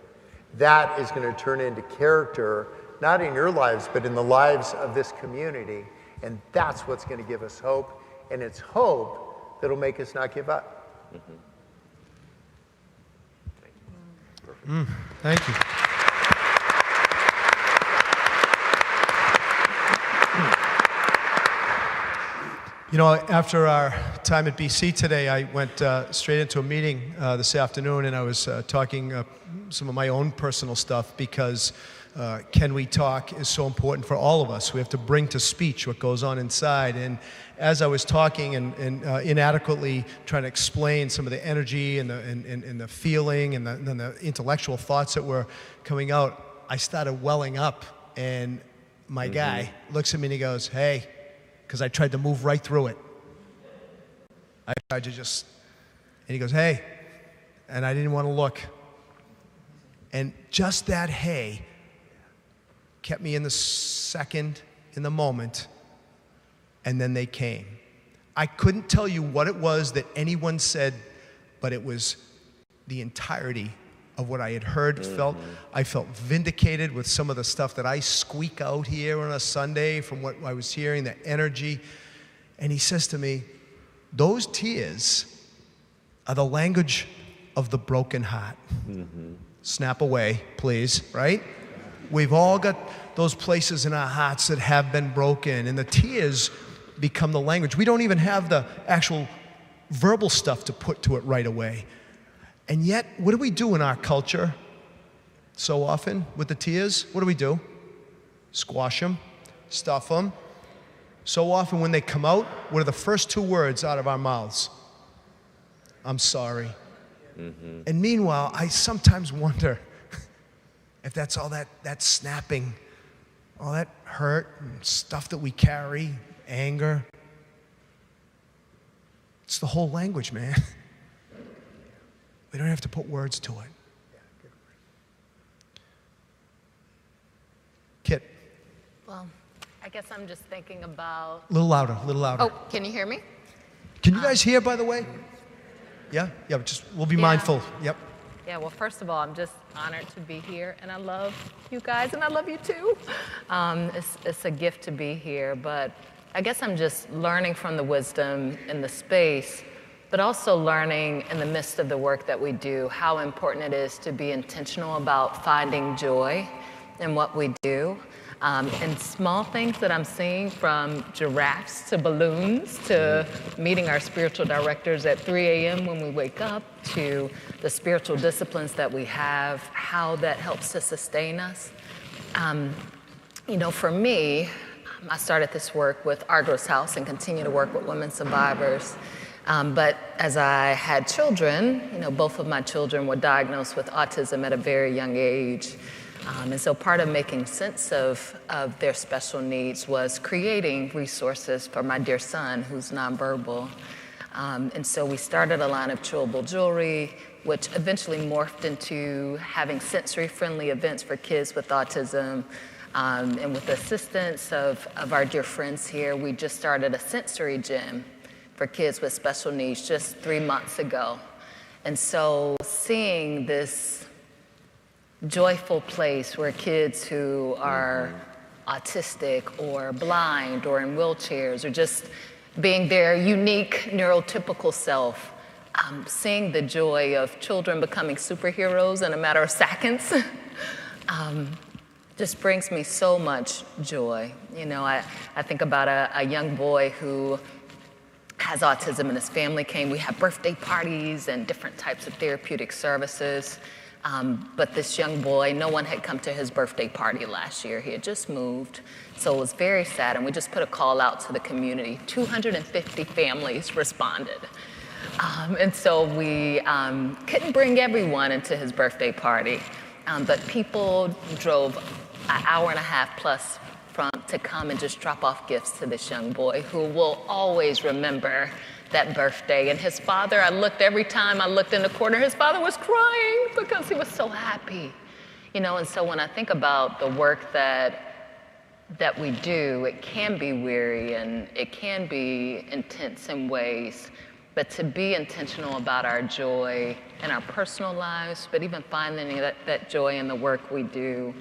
That is going to turn into character, not in your lives, but in the lives of this community. And that's what's going to give us hope. And it's hope that'll make us not give up. Thank you. You know, after our time at BC today, I went straight into a meeting this afternoon, and I was talking some of my own personal stuff, because Can We Talk is so important for all of us. We have to bring to speech what goes on inside. And as I was talking and inadequately trying to explain some of the energy and the feeling and the intellectual thoughts that were coming out, I started welling up, and my guy looks at me and he goes, "Hey," because I tried to move right through it. I tried to and he goes, "Hey," and I didn't want to look. And just that hey kept me in the second, in the moment, and then they came. I couldn't tell you what it was that anyone said, but it was the entirety of what I had heard, felt. I felt vindicated with some of the stuff that I squeak out here on a Sunday from what I was hearing, the energy. And he says to me, those tears are the language of the broken heart. Snap away, please, right? We've all got those places in our hearts that have been broken, and the tears become the language. We don't even have the actual verbal stuff to put to it right away. And yet, what do we do in our culture so often with the tears? What do? Squash them, stuff them. So often when they come out, what are the first two words out of our mouths? I'm sorry. And meanwhile, I sometimes wonder if that's all that snapping, all that hurt and stuff that we carry, anger. It's the whole language, man. We don't have to put words to it. Kit. Well, I guess I'm just thinking about... A little louder, a little louder. Oh, can you hear me? Can you guys hear, by the way? Yeah, just we'll be mindful. Yep. Yeah, well, first of all, I'm just honored to be here, and I love you guys, and I love you too. It's a gift to be here, but I guess I'm just learning from the wisdom in the space, but also learning in the midst of the work that we do how important it is to be intentional about finding joy in what we do. And small things that I'm seeing, from giraffes to balloons to meeting our spiritual directors at 3 a.m. when we wake up, to the spiritual disciplines that we have, how that helps to sustain us. For me, I started this work with Agrow's House and continue to work with women survivors. But as I had children, both of my children were diagnosed with autism at a very young age. And so part of making sense of their special needs was creating resources for my dear son, who's nonverbal. And so we started a line of chewable jewelry, which eventually morphed into having sensory-friendly events for kids with autism. And with the assistance of our dear friends here, we just started a sensory gym for kids with special needs just 3 months ago. And so seeing this joyful place where kids who are autistic or blind or in wheelchairs or just being their unique neurotypical self, seeing the joy of children becoming superheroes in a matter of seconds just brings me so much joy. I think about a young boy who has autism, and his family came. We had birthday parties and different types of therapeutic services. But this young boy, no one had come to his birthday party last year. He had just moved. So it was very sad, and we just put a call out to the community. 250 families responded. And so we couldn't bring everyone into his birthday party, but people drove an hour and a half plus to come and just drop off gifts to this young boy who will always remember that birthday. And his father, every time I looked in the corner, his father was crying because he was so happy. And so when I think about the work that we do, it can be weary and it can be intense in ways, but to be intentional about our joy in our personal lives, but even finding that joy in the work we do.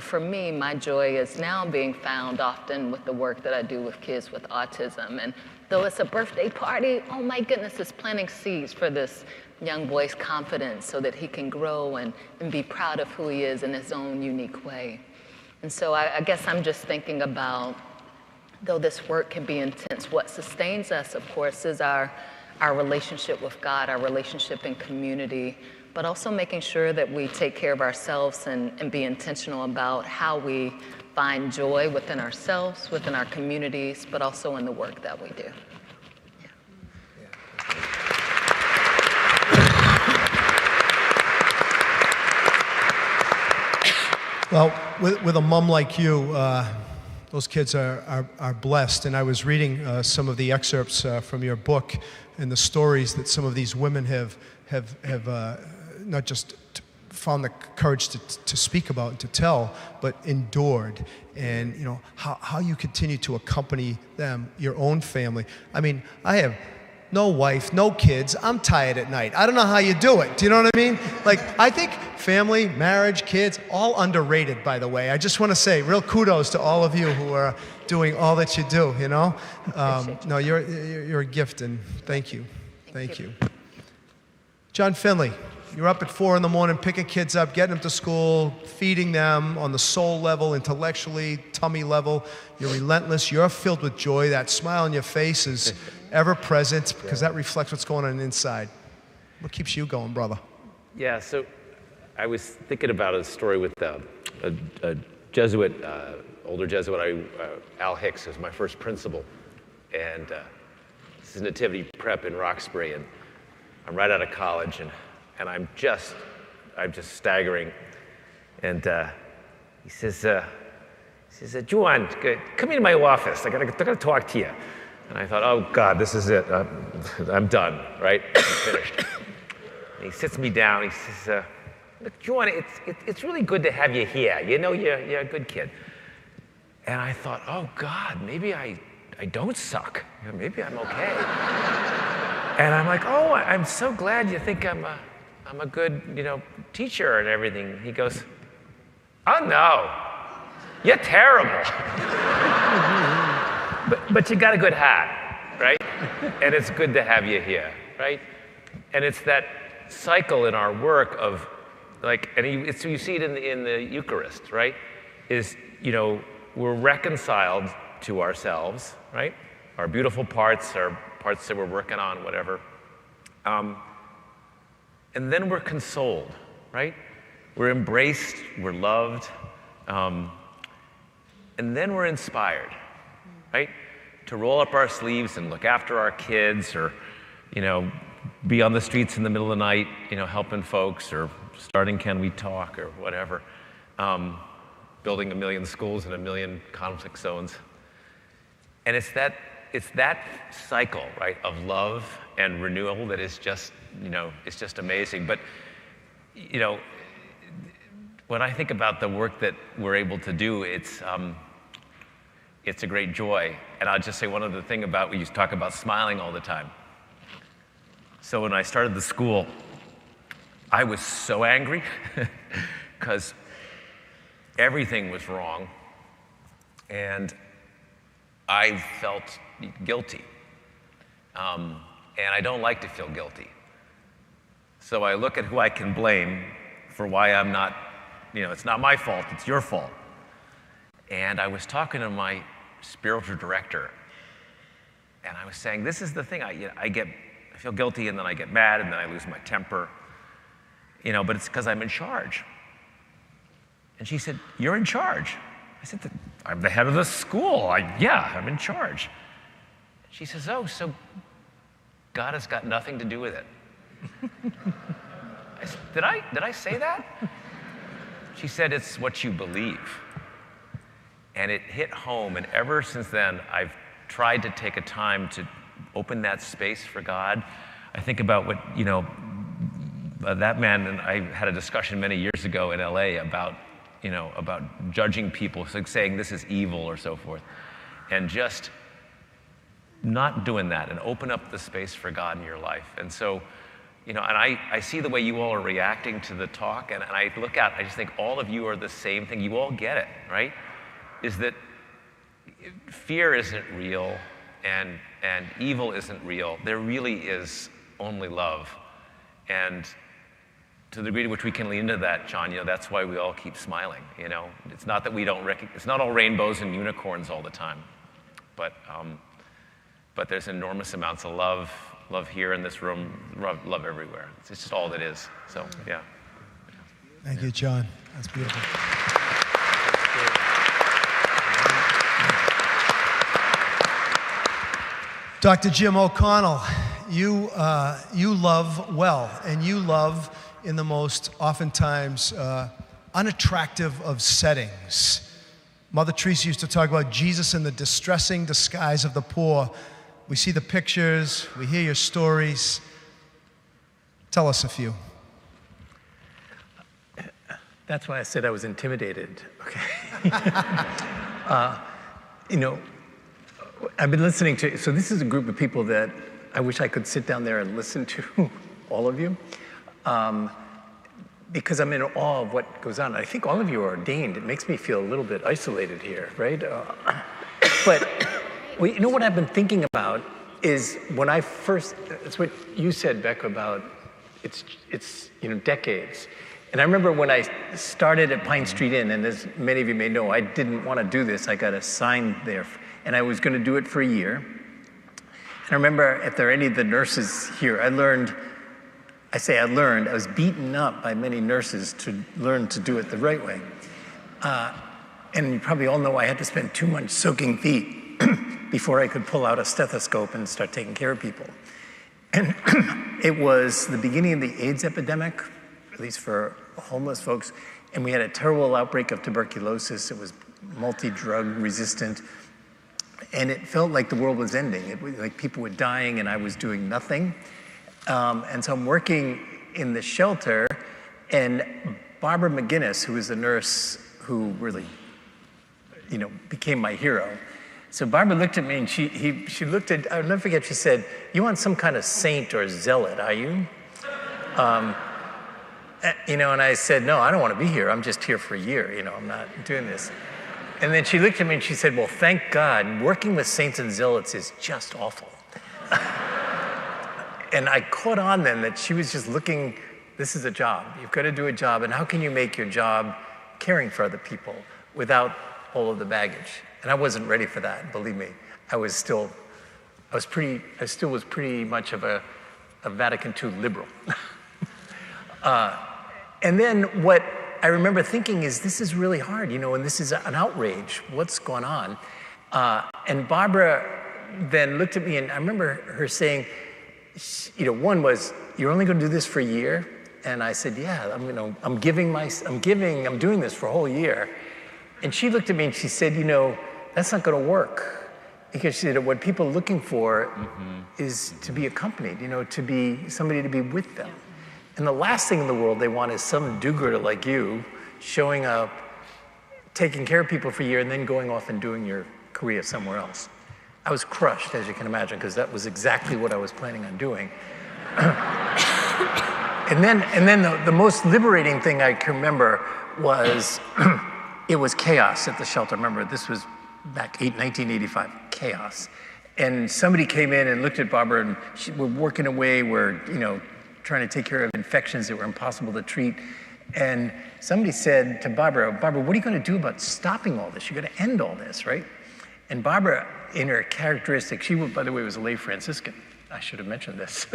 For me, my joy is now being found often with the work that I do with kids with autism. And though it's a birthday party, oh my goodness, it's planting seeds for this young boy's confidence so that he can grow and be proud of who he is in his own unique way. And so I guess I'm just thinking about, though this work can be intense, what sustains us, of course, is our relationship with God, our relationship in community, but also making sure that we take care of ourselves and be intentional about how we find joy within ourselves, within our communities, but also in the work that we do. Well, with a mom like you, those kids are blessed. And I was reading some of the excerpts from your book and the stories that some of these women have not just found the courage to speak about and to tell, but endured. And you know how you continue to accompany them, your own family. I mean, I have no wife, no kids. I'm tired at night. I don't know how you do it. Do you know what I mean? Like, I think family, marriage, kids, all underrated, by the way. I just want to say real kudos to all of you who are doing all that you do, you know? No, you're a gift, and thank you. Thank you. John Finley, you're up at 4 in the morning, picking kids up, getting them to school, feeding them on the soul level, intellectually, tummy level. You're relentless. You're filled with joy. That smile on your face is ever present, because that reflects what's going on inside. What keeps you going, brother? Yeah, so I was thinking about a story with a Jesuit, older Jesuit, Al Hicks, who's my first principal. And this is Nativity Prep in Roxbury, and I'm right out of college, and I'm just staggering. And he says, Juan, come into my office. I gotta talk to you. And I thought, oh God, this is it. I'm done, right? I'm finished. And he sits me down. He says, look, Juan, it's really good to have you here. You know, you're a good kid. And I thought, oh God, maybe I don't suck. You know, maybe I'm okay. And I'm like, oh, I'm so glad you think I'm a good, teacher and everything. He goes, oh no, you're terrible. But you got a good hat, right? And it's good to have you here, right? And it's that cycle in our work of, like, and you see it in the Eucharist, right? Is, we're reconciled to ourselves, right? Our beautiful parts, our parts that we're working on, whatever. And then we're consoled, right? We're embraced, we're loved, and then we're inspired, right? To roll up our sleeves and look after our kids, or, be on the streets in the middle of the night, helping folks, or starting Can We Talk, or whatever. Building 1 million schools in 1 million conflict zones. And it's that cycle, right, of love and renewal that is just, it's just amazing. But, when I think about the work that we're able to do, it's a great joy. And I'll just say one other thing about, we used to talk about smiling all the time. So when I started the school, I was so angry because everything was wrong, and I felt guilty. And I don't like to feel guilty. So I look at who I can blame for why I'm not, it's not my fault, it's your fault. And I was talking to my spiritual director, and I was saying, this is the thing, I feel guilty, and then I get mad, and then I lose my temper, but it's because I'm in charge. And she said, you're in charge. I said, I'm the head of the school. I'm in charge. She says, oh, so God has got nothing to do with it. I said, did I say that? She said, it's what you believe. And it hit home, and ever since then, I've tried to take a time to open that space for God. I think about what, that man and I had a discussion many years ago in LA about judging people, like saying this is evil or so forth. And just not doing that and open up the space for God in your life. And so, and I see the way you all are reacting to the talk, and I look out, I just think all of you are the same thing. You all get it, right? Is that fear isn't real, and evil isn't real. There really is only love. And to the degree to which we can lean into that, John, that's why we all keep smiling, It's not that we don't it's not all rainbows and unicorns all the time. But there's enormous amounts of love here in this room, love everywhere. It's just all that is. So, yeah. Thank you, John. That's beautiful. Dr. Jim O'Connell, you love well, and you love in the most oftentimes unattractive of settings. Mother Teresa used to talk about Jesus in the distressing disguise of the poor. We see the pictures, we hear your stories. Tell us a few. That's why I said I was intimidated. Okay. You know, I've been listening to, so this is a group of people that I wish I could sit down there and listen to, all of you, because I'm in awe of what goes on. I think all of you are ordained. It makes me feel a little bit isolated here, right? But well, you know what I've been thinking about is when I first, it's what you said, Becca, about it's you know, decades. And I remember when I started at Pine Street Inn, and as many of you may know, I didn't want to do this. I got assigned there, and I was going to do it for a year. And I remember, if there are any of the nurses here, I was beaten up by many nurses to learn to do it the right way. And you probably all know I had to spend 2 months soaking feet before I could pull out a stethoscope and start taking care of people. And it was the beginning of the AIDS epidemic, at least for homeless folks, and we had a terrible outbreak of tuberculosis. It was multi-drug resistant, and it felt like the world was ending. It was like people were dying and I was doing nothing. And so I'm working in the shelter, and Barbara McGinnis, who was a nurse who really, you know, became my hero. So Barbara looked at me and she looked at, I'll never forget, she said, "You want some kind of saint or zealot, are you?" You know, and I said, "No, I don't want to be here. I'm just here for a year. You know, I'm not doing this." And then she looked at me and she said, "Well, thank God, working with saints and zealots is just awful." And I caught on then that she was just looking, this is a job. You've got to do a job, and how can you make your job caring for other people without all of the baggage? And I wasn't ready for that, believe me. I still was pretty much of a Vatican II liberal. And then what I remember thinking is, this is really hard, you know, and this is an outrage. What's going on? And Barbara then looked at me, and I remember her saying, you know, one was, "You're only going to do this for a year?" And I said, "Yeah, I'm doing this for a whole year." And she looked at me and she said, "You know, that's not going to work." Because she said, what people are looking for is to be accompanied, you know, to be somebody to be with them. And the last thing in the world they want is some do-gooder like you showing up, taking care of people for a year, and then going off and doing your career somewhere else. I was crushed, as you can imagine, because that was exactly what I was planning on doing. And then the most liberating thing I can remember was it was chaos at the shelter. Remember, this was back 1985, chaos. And somebody came in and looked at Barbara, and we're working away, we're, you know, trying to take care of infections that were impossible to treat. And somebody said to Barbara, "Barbara, what are you going to do about stopping all this? You're going to end all this, right?" And Barbara, in her characteristic, she, by the way, was a lay Franciscan. I should have mentioned this.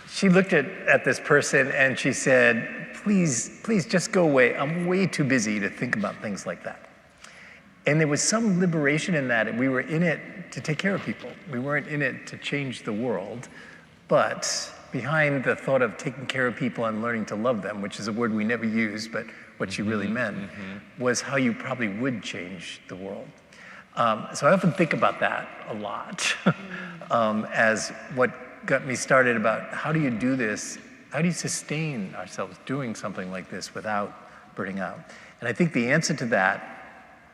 She looked at this person and she said, please just go away. I'm way too busy to think about things like that. And there was some liberation in that. We were in it to take care of people. We weren't in it to change the world. But behind the thought of taking care of people and learning to love them, which is a word we never used, but what she really meant, was how you probably would change the world. So I often think about that a lot as what got me started about how do you do this? How do you sustain ourselves doing something like this without burning out? And I think the answer to that,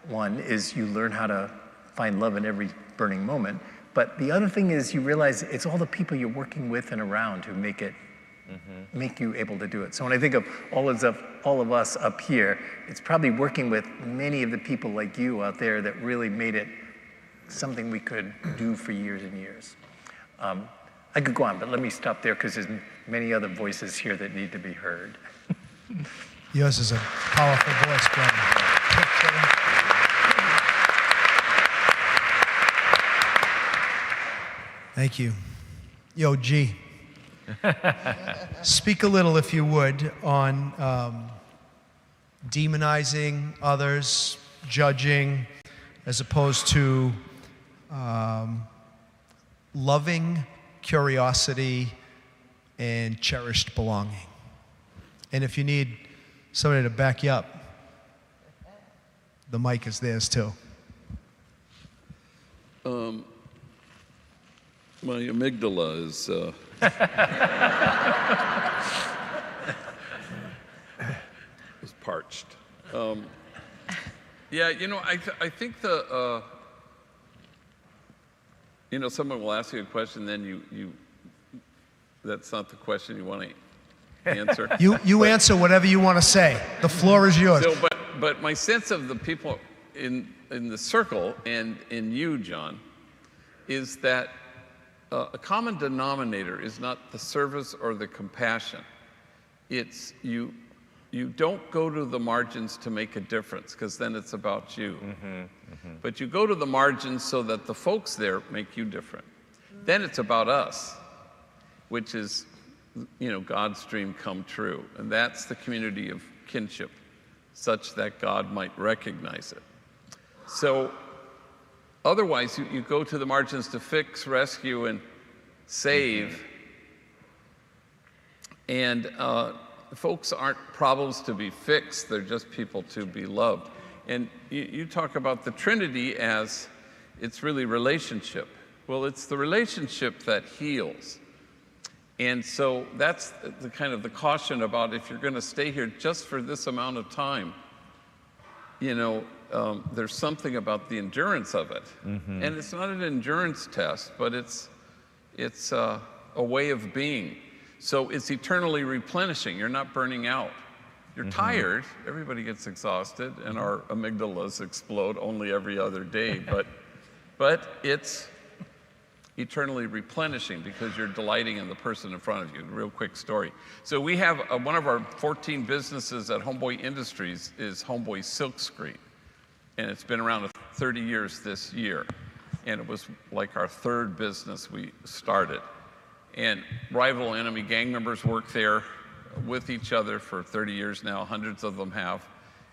one, is you learn how to find love in every burning moment. But the other thing is you realize it's all the people you're working with and around who make it, make you able to do it. So when I think of all of us up here, it's probably working with many of the people like you out there that really made it something we could do for years and years. I could go on, but let me stop there because there's many other voices here that need to be heard. Yours is a powerful voice, brother. Thank you. Yo, G. Speak a little, if you would, on demonizing others, judging, as opposed to loving curiosity and cherished belonging. And if you need somebody to back you up, the mic is theirs too. My amygdala is is parched. Yeah, I think someone will ask you a question, then that's not the question you want to answer. You answer whatever you want to say. The floor is yours. So, but my sense of the people in the circle and in you, John, is that a common denominator is not the service or the compassion. It's you don't go to the margins to make a difference, because then it's about you. But you go to the margins so that the folks there make you different. Then it's about us, which is, God's dream come true. And that's the community of kinship, such that God might recognize it. So otherwise, you go to the margins to fix, rescue, and save. And folks aren't problems to be fixed. They're just people to be loved. And you talk about the Trinity as it's really relationship. Well, it's the relationship that heals. And so that's the kind of the caution about if you're going to stay here just for this amount of time, there's something about the endurance of it. And it's not an endurance test, but it's a way of being. So it's eternally replenishing. You're not burning out. You're tired. Everybody gets exhausted, and our amygdalas explode only every other day. But it's eternally replenishing because you're delighting in the person in front of you. Real quick story. So we have one of our 14 businesses at Homeboy Industries is Homeboy Silkscreen. And it's been around 30 years this year. And it was like our third business we started. And rival enemy gang members work there with each other for 30 years now, hundreds of them have.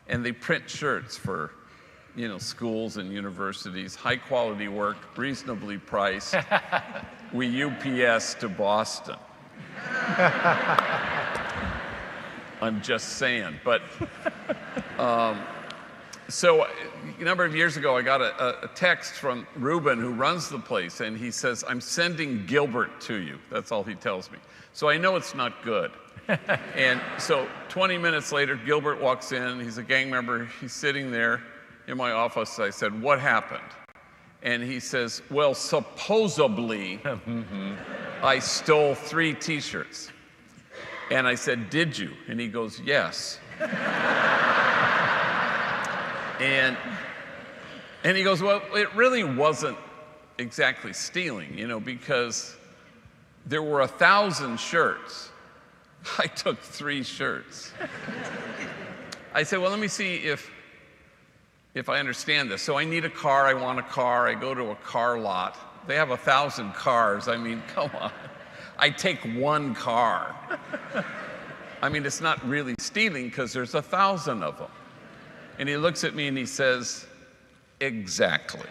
And they print shirts for, schools and universities, high quality work, reasonably priced. We UPS to Boston. I'm just saying, but so a number of years ago, I got a text from Ruben, who runs the place, and he says, "I'm sending Gilbert to you." That's all he tells me. So I know it's not good. And so 20 minutes later, Gilbert walks in. He's a gang member. He's sitting there in my office. I said, "What happened?" And he says, "Well, supposedly, I stole 3 T-shirts." And I said, "Did you?" And he goes, "Yes." And he goes, "Well, it really wasn't exactly stealing, because there were 1,000 shirts. I took 3 shirts." I said, "Well, let me see if I understand this. So I need a car, I want a car, I go to a car lot. They have 1,000 cars. I mean, come on. I take 1 car. I mean, it's not really stealing because there's 1,000 of them." And he looks at me and he says, "Exactly."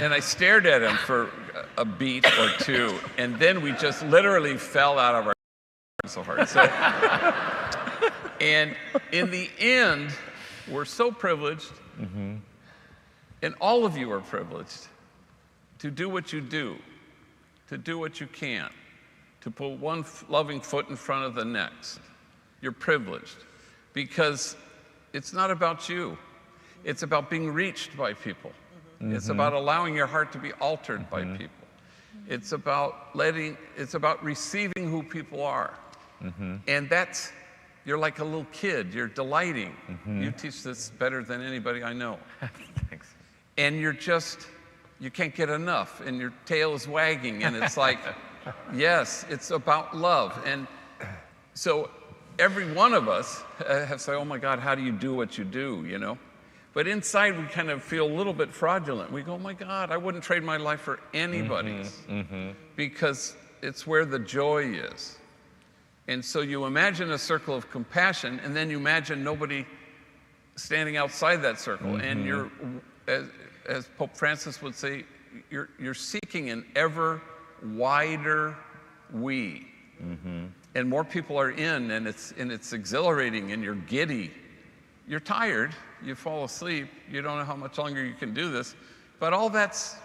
And I stared at him for a beat or two, and then we just literally fell out of our so hard. And in the end, we're so privileged, and all of you are privileged to do what you do, to do what you can, to put one loving foot in front of the next. You're privileged because it's not about you. It's about being reached by people. It's about allowing your heart to be altered by people. It's about receiving who people are. And you're like a little kid. You're delighting. You teach this better than anybody I know. Thanks. And you can't get enough, and your tail is wagging, and it's like, yes, it's about love. And so every one of us have said, "Oh my God, how do you do what you do, But inside we kind of feel a little bit fraudulent. We go, "Oh my God, I wouldn't trade my life for anybody's," because it's where the joy is. And so you imagine a circle of compassion, and then you imagine nobody standing outside that circle, and you're, as Pope Francis would say, you're seeking an ever wider we. And more people are in, and it's exhilarating, and you're giddy. You're tired, you fall asleep, you don't know how much longer you can do this, but all that's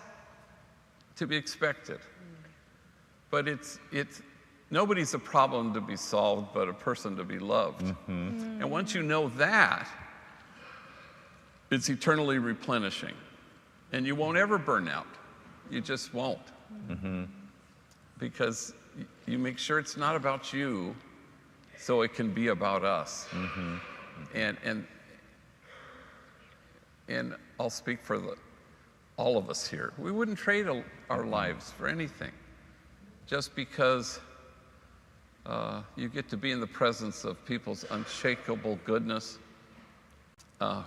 to be expected. but it's nobody's a problem to be solved, but a person to be loved. And once you know that, it's eternally replenishing. And you won't ever burn out. You just won't. Because you make sure it's not about you, so it can be about us. And I'll speak for all of us here. We wouldn't trade our lives for anything, just because you get to be in the presence of people's unshakable goodness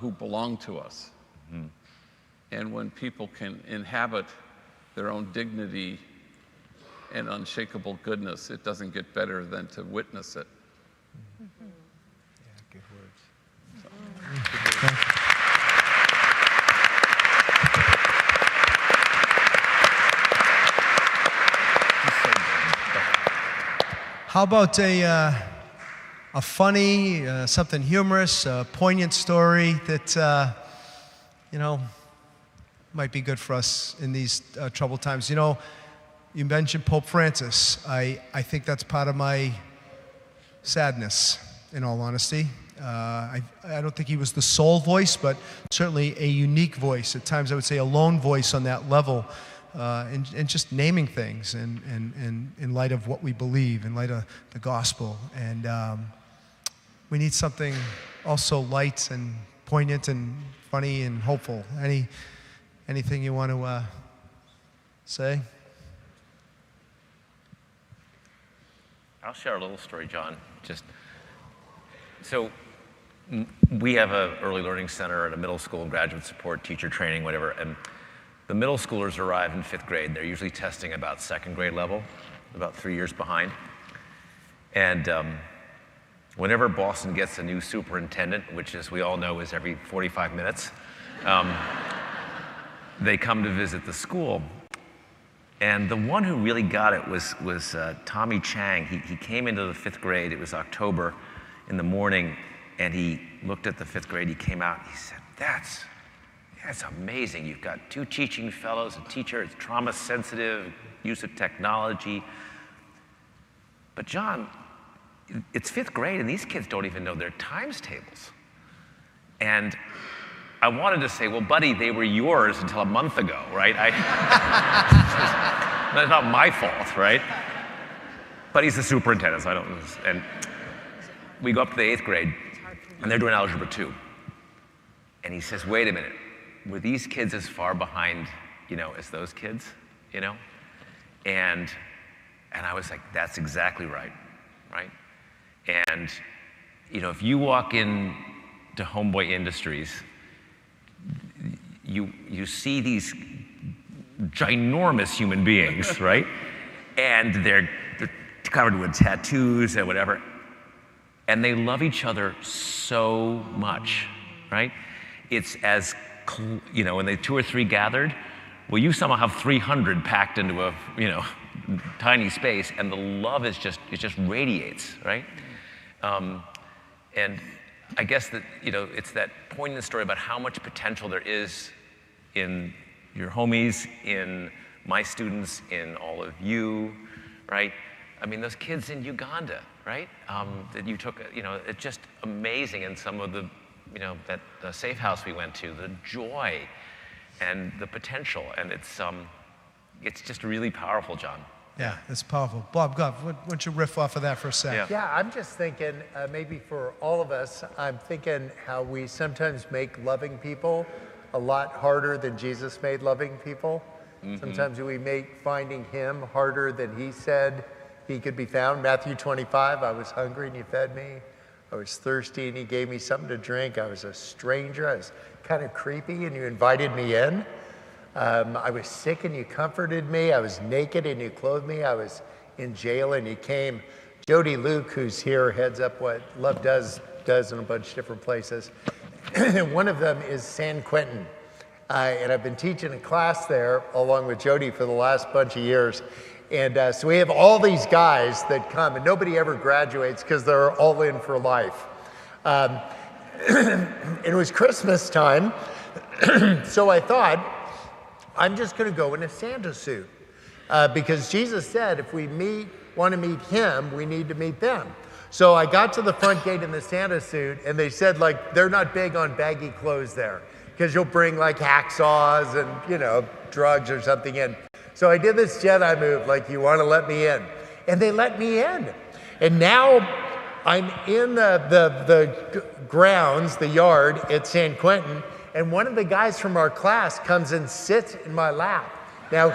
who belong to us. And when people can inhabit their own dignity and unshakable goodness, it doesn't get better than to witness it. Yeah, good words. How about a funny, something humorous, a poignant story that, might be good for us in these troubled times? You mentioned Pope Francis. I think that's part of my sadness, in all honesty. I don't think he was the sole voice, but certainly a unique voice. At times I would say a lone voice on that level. And just naming things and in light of what we believe, in light of the gospel. And we need something also light and poignant and funny and hopeful. Anything you want to say? I'll share a little story, John. So we have an early learning center and a middle school graduate support, teacher training, whatever. And the middle schoolers arrive in 5th grade. They're usually testing about 2nd grade level, about 3 years behind. And whenever Boston gets a new superintendent, which, as we all know, is every 45 minutes, they come to visit the school. And the one who really got it was Tommy Chang. He came into the 5th grade. It was October in the morning, and he looked at the 5th grade. He came out. He said, That's amazing. You've got 2 teaching fellows, a teacher, it's trauma sensitive, use of technology. But John, it's 5th grade and these kids don't even know their times tables. And I wanted to say, well, buddy, they were yours until a month ago, right? That's not my fault, right? But he's the superintendent, so I don't, and we go up to the 8th grade and they're doing Algebra 2. And he says, wait a minute. Were these kids as far behind, as those kids, And I was like, that's exactly right? And, if you walk in to Homeboy Industries, you see these ginormous human beings, right? And they're covered with tattoos and whatever. And they love each other so much, right? It's as when they 2 or 3 gathered, well, you somehow have 300 packed into a, tiny space, and the love it just radiates, right? And I guess that, it's that poignant story about how much potential there is in your homies, in my students, in all of you, right? I mean, those kids in Uganda, right? That you took, it's just amazing. And some of the, that the safe house we went to, the joy and the potential, and it's just really powerful, John. Yeah, it's powerful. Bob, Goff, why don't you riff off of that for a sec? Yeah, I'm just thinking, maybe for all of us, I'm thinking how we sometimes make loving people a lot harder than Jesus made loving people. Sometimes we make finding him harder than he said he could be found. Matthew 25, I was hungry and you fed me. I was thirsty and he gave me something to drink. I was a stranger. I was kind of creepy and you invited me in. I was sick and you comforted me. I was naked and you clothed me. I was in jail and you came. Jody Luke, who's here, heads up what Love does in a bunch of different places. One of them is San Quentin. And I've been teaching a class there along with Jody for the last bunch of years. And so we have all these guys that come, and nobody ever graduates because they're all in for life. It was Christmas time, so I thought, I'm just going to go in a Santa suit. because Jesus said if we want to meet him, we need to meet them. So I got to the front gate in the Santa suit, and they said, like, they're not big on baggy clothes there, because you'll bring like hacksaws and, drugs or something in. So I did this Jedi move, like, you want to let me in? And they let me in. And now I'm in the grounds, the yard at San Quentin, and one of the guys from our class comes and sits in my lap. Now,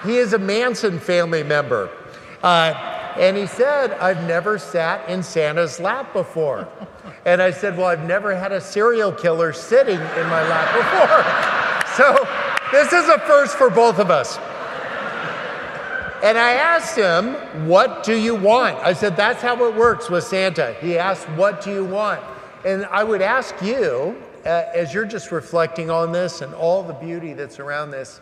he is a Manson family member. And he said, I've never sat in Santa's lap before. And I said, well, I've never had a serial killer sitting in my lap before. So this is a first for both of us. And I asked him, what do you want? I said, that's how it works with Santa. He asked, what do you want? And I would ask you, as you're just reflecting on this and all the beauty that's around this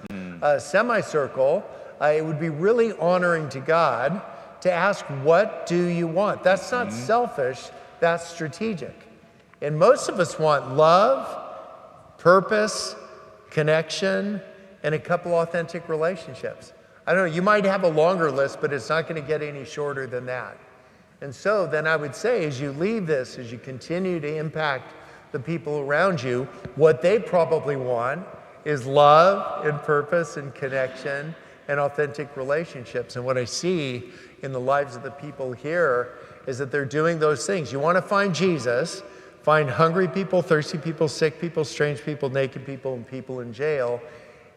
semicircle, it would be really honoring to God to ask, what do you want? That's not selfish, that's strategic. And most of us want love, purpose, connection, and a couple authentic relationships. I don't know, you might have a longer list, but it's not going to get any shorter than that. And so then I would say, as you leave this, as you continue to impact the people around you, what they probably want is love and purpose and connection and authentic relationships. And what I see in the lives of the people here is that they're doing those things. You want to find Jesus, find hungry people, thirsty people, sick people, strange people, naked people, and people in jail.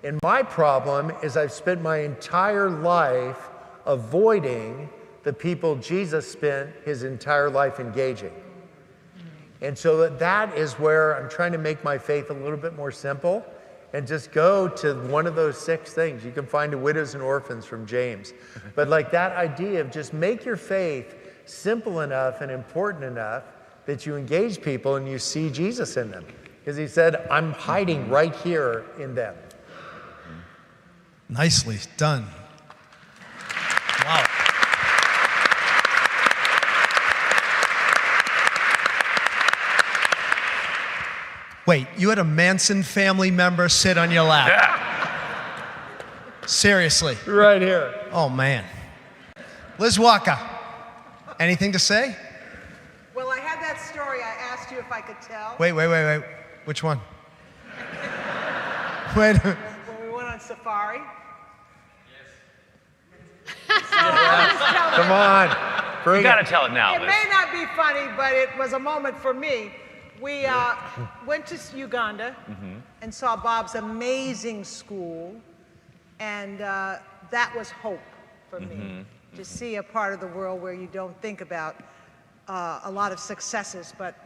And my problem is I've spent my entire life avoiding the people Jesus spent his entire life engaging. And so that is where I'm trying to make my faith a little bit more simple and just go to one of those 6 things. You can find the widows and orphans from James. But like that idea of just make your faith simple enough and important enough that you engage people and you see Jesus in them. Because he said, I'm hiding right here in them. Nicely done. Wow. Wait, you had a Manson family member sit on your lap? Yeah. Seriously? Right here. Oh, man. Liz Walker, anything to say? Well, I had that story I asked you if I could tell. Wait. Which one? Wait. When we went on safari. Come on. You got to tell it now, It Liz. may not be funny, but it was a moment for me. We went to Uganda and saw Bob's amazing school, and that was hope for me, to see a part of the world where you don't think about a lot of successes, but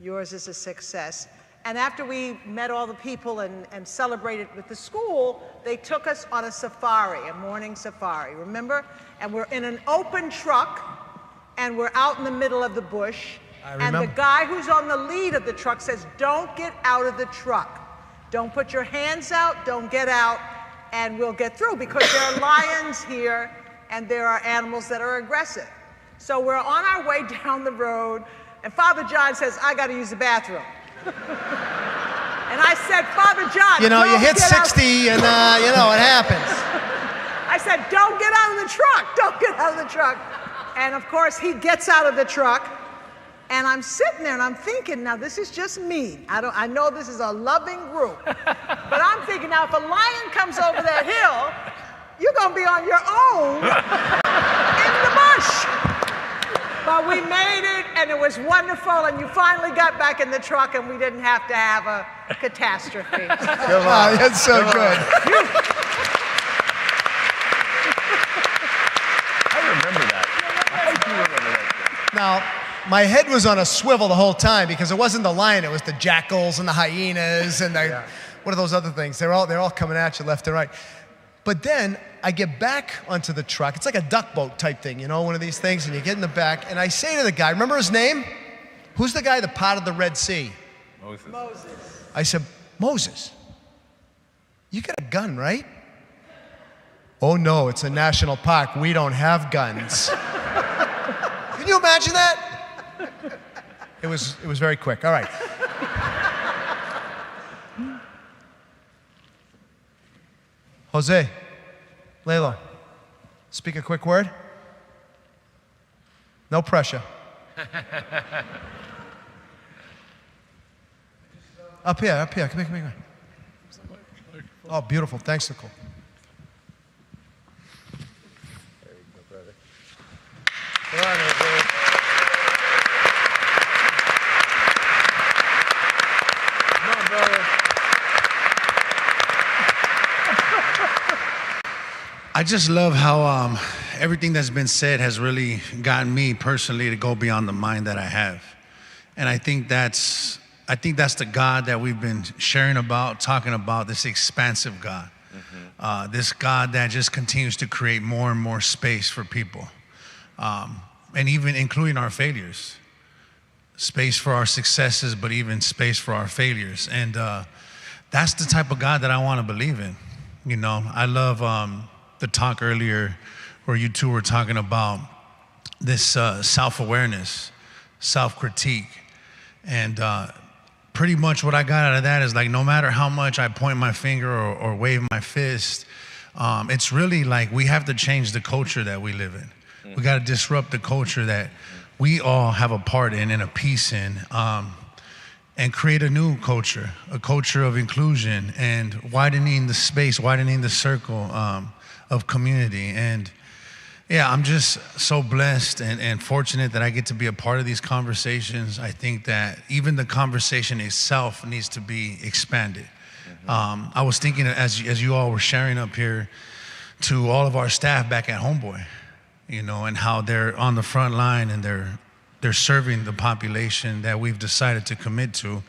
yours is a success. And after we met all the people and celebrated with the school, they took us on a safari, a morning safari, remember? And we're in an open truck, and we're out in the middle of the bush. And the guy who's on the lead of the truck says, don't get out of the truck. Don't put your hands out, don't get out, and we'll get through, because there are lions here, and there are animals that are aggressive. So we're on our way down the road, and Father John says, I got to use the bathroom. And I said, Father John, you hit 60 and, it happens. I said, don't get out of the truck. Don't get out of the truck. And of course, he gets out of the truck. And I'm sitting there and I'm thinking, now this is just me. I know this is a loving group. But I'm thinking, now if a lion comes over that hill, you're going to be on your own in the bush. But we made it, and it was wonderful, and you finally got back in the truck, and we didn't have to have a catastrophe. Come on, that's so good. I remember that. I do remember that. Now, my head was on a swivel the whole time, because it wasn't the lion, it was the jackals and the hyenas and what are those other things? They're all coming at you left and right. But then I get back onto the truck. It's like a duck boat type thing, one of these things, and you get in the back, and I say to the guy, remember his name? Who's the guy that parted the Red Sea? Moses. I said, Moses, you got a gun, right? Oh no, it's a national park. We don't have guns. Can you imagine that? It was very quick. All right. Jose, Layla, speak a quick word. No pressure. Up here. Come here. Oh, beautiful. Thanks, Nicole. There you go, brother. Come on, Jose. Come on, brother. I just love how everything that's been said has really gotten me personally to go beyond the mind that I have. And I think that's the God that we've been sharing about, talking about, this expansive God. This God that just continues to create more and more space for people. And even including our failures. Space for our successes, but even space for our failures. And that's the type of God that I want to believe in. You know, I love the talk earlier where you two were talking about this self-awareness, self-critique. And pretty much what I got out of that is like, no matter how much I point my finger or wave my fist, it's really like we have to change the culture that we live in. We got to disrupt the culture that we all have a part in and a piece in, and create a new culture, a culture of inclusion and widening the space, widening the circle of community. And yeah, I'm just so blessed and fortunate that I get to be a part of these conversations. I think that even the conversation itself needs to be expanded. I was thinking as you all were sharing up here to all of our staff back at Homeboy, you know, and how they're on the front line and they're serving the population that we've decided to commit to.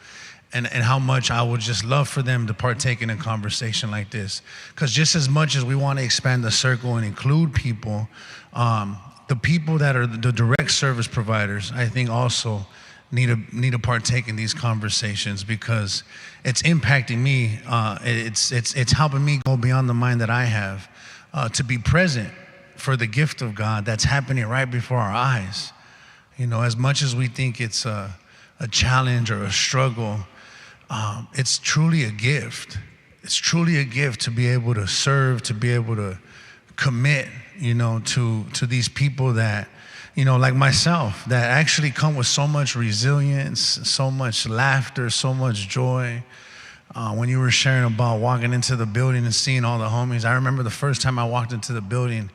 And how much I would just love for them to partake in a conversation like this. Because just as much as we want to expand the circle and include people, the people that are the direct service providers, I think also need to partake in these conversations, because it's impacting me. It's helping me go beyond the mind that I have, to be present for the gift of God that's happening right before our eyes. You know, as much as we think it's a challenge or a struggle, it's truly a gift. It's truly a gift to be able to serve, to be able to commit, you know, to these people that, you know, like myself, that actually come with so much resilience, so much laughter, so much joy. When you were sharing about walking into the building and seeing all the homies, I remember the first time I walked into the building,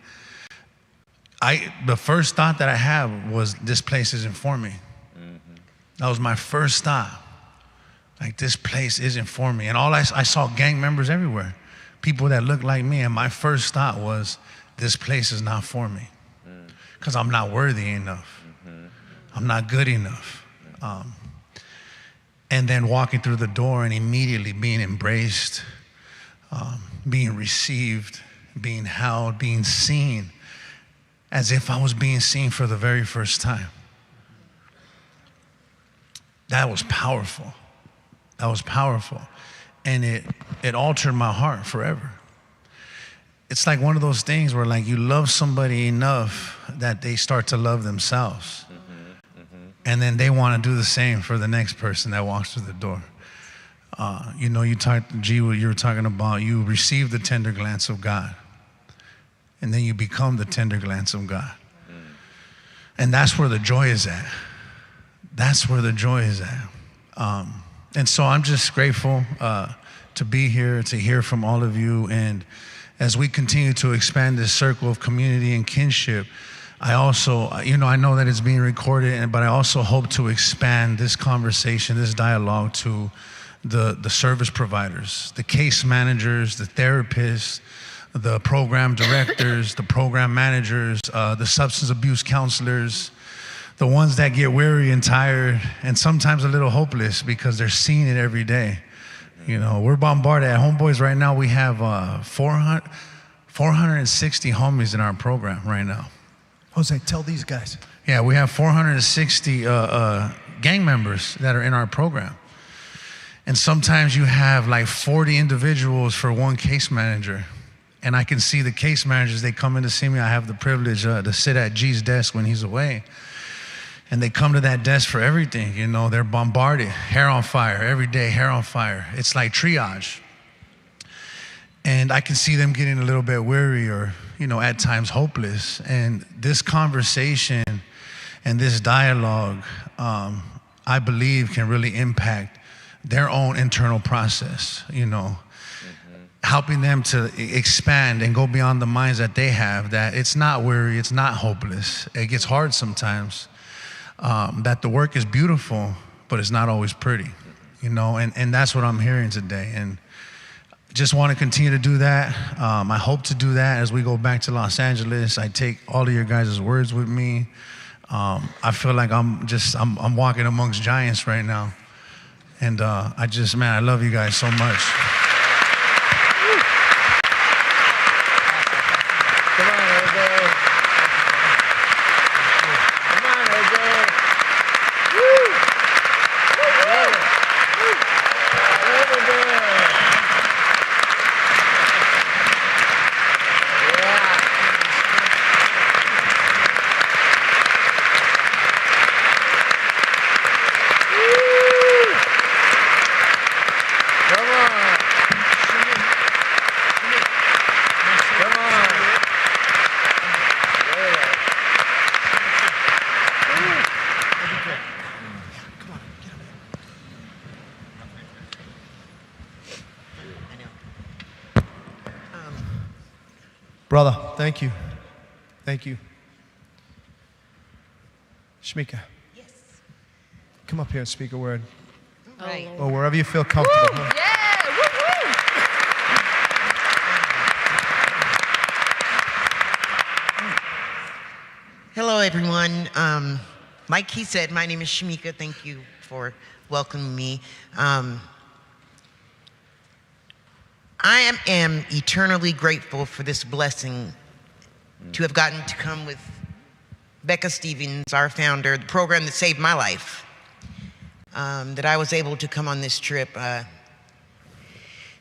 the first thought that I had was, this place isn't for me. That was my first thought. Like, this place isn't for me. And I saw gang members everywhere, people that looked like me. And my first thought was, this place is not for me, because I'm not worthy enough. I'm not good enough. And then walking through the door and immediately being embraced, being received, being held, being seen, as if I was being seen for the very first time. That was powerful. That was powerful. And it altered my heart forever. It's like one of those things where, like, you love somebody enough that they start to love themselves. And then they want to do the same for the next person that walks through the door. You know, you were talking about, you receive the tender glance of God. And then you become the tender glance of God. And that's where the joy is at. That's where the joy is at. And so I'm just grateful to be here, to hear from all of you. And as we continue to expand this circle of community and kinship, I also, you know, I know that it's being recorded, but I also hope to expand this conversation, this dialogue, to the service providers, the case managers, the therapists, the program directors, the program managers, the substance abuse counselors, the ones that get weary and tired and sometimes a little hopeless because they're seeing it every day. You know, we're bombarded. At Homeboys right now, we have 460 homies in our program right now. Jose, tell these guys. Yeah, we have 460 gang members that are in our program. And sometimes you have like 40 individuals for one case manager. And I can see the case managers, they come in to see me. I have the privilege to sit at G's desk when he's away. And they come to that desk for everything, you know, they're bombarded, hair on fire, every day, hair on fire. It's like triage. And I can see them getting a little bit weary or, at times hopeless. And this conversation and this dialogue, I believe can really impact their own internal process, helping them to expand and go beyond the minds that they have, that it's not weary, it's not hopeless. It gets hard sometimes, that the work is beautiful, but it's not always pretty, and that's what I'm hearing today. And just want to continue to do that. I hope to do that as we go back to Los Angeles. I take all of your guys' words with me. I feel like I'm walking amongst giants right now. And I love you guys so much. Brother, thank you. Thank you. Shamika. Yes. Come up here and speak a word. All right. Or wherever you feel comfortable. Woo! Huh? Yeah! Woo-hoo! Hello, everyone. Like he said, my name is Shamika. Thank you for welcoming me. I am eternally grateful for this blessing to have gotten to come with Becca Stevens, our founder, the program that saved my life, that I was able to come on this trip,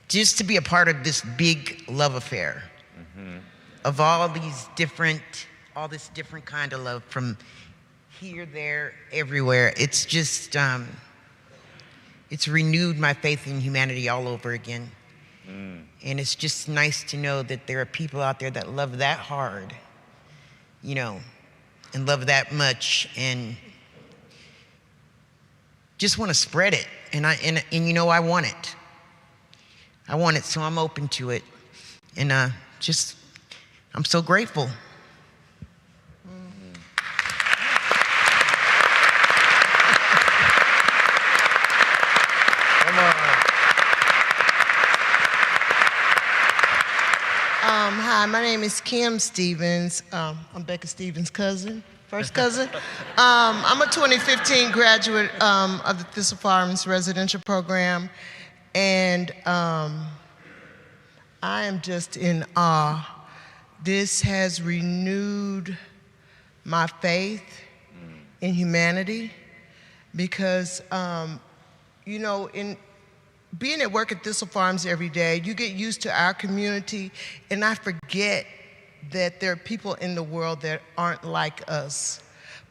just to be a part of this big love affair of all this different kind of love from here, there, everywhere. It's just, it's renewed my faith in humanity all over again. And it's just nice to know that there are people out there that love that hard, and love that much, and just want to spread it. And I want it. I want it, so I'm open to it. And I'm so grateful. Hi, my name is Kim Stevens. I'm Becca Stevens' cousin, first cousin. I'm a 2015 graduate of the Thistle Farms residential program, and I am just in awe. This has renewed my faith in humanity because, in being at work at Thistle Farms every day, you get used to our community, and I forget that there are people in the world that aren't like us.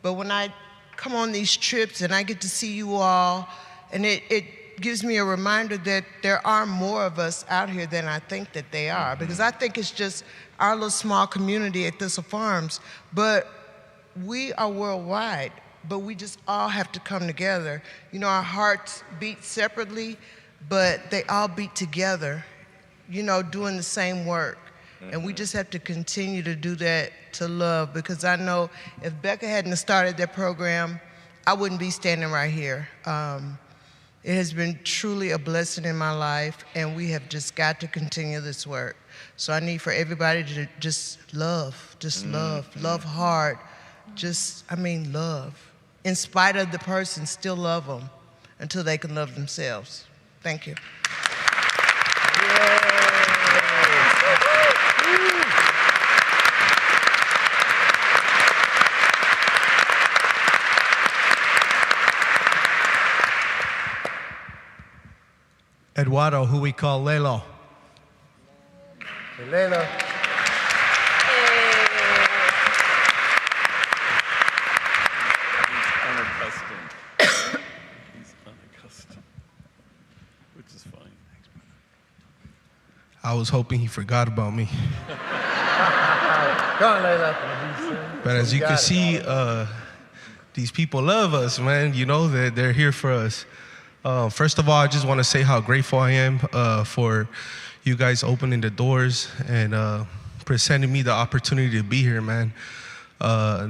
But when I come on these trips and I get to see you all, and it gives me a reminder that there are more of us out here than I think that they are, because I think it's just our little small community at Thistle Farms, but we are worldwide, but we just all have to come together. Our hearts beat separately, but they all beat together, doing the same work. And we just have to continue to do that to love, because I know if Becca hadn't started that program, I wouldn't be standing right here. It has been truly a blessing in my life, and we have just got to continue this work. So I need for everybody to just love hard, love. In spite of the person, still love them until they can love themselves. Thank you. Eduardo, who we call Lelo. Hey, Lelo. He's unaccustomed. He's unaccustomed, which is fine. I was hoping he forgot about me. Go on, Layla. But as you can see, these people love us, man. You know, they're here for us. First of all, I just want to say how grateful I am for you guys opening the doors and presenting me the opportunity to be here, man.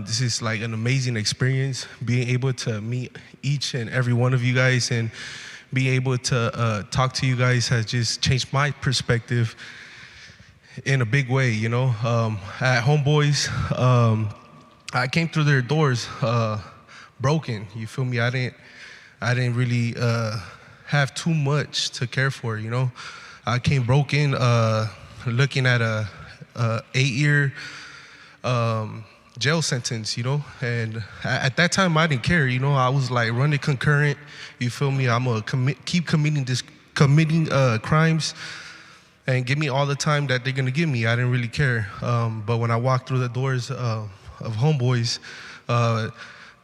This is like an amazing experience, being able to meet each and every one of you guys and being able to talk to you guys has just changed my perspective in a big way, you know. At Homeboys, I came through their doors broken, you feel me? I didn't really have too much to care for, you know. I came broken, looking at a 8-year jail sentence, you know, and at that time I didn't care, you know. I was like running concurrent, you feel me? I'm gonna keep committing crimes and give me all the time that they're gonna give me. I didn't really care, but when I walked through the doors of Homeboys,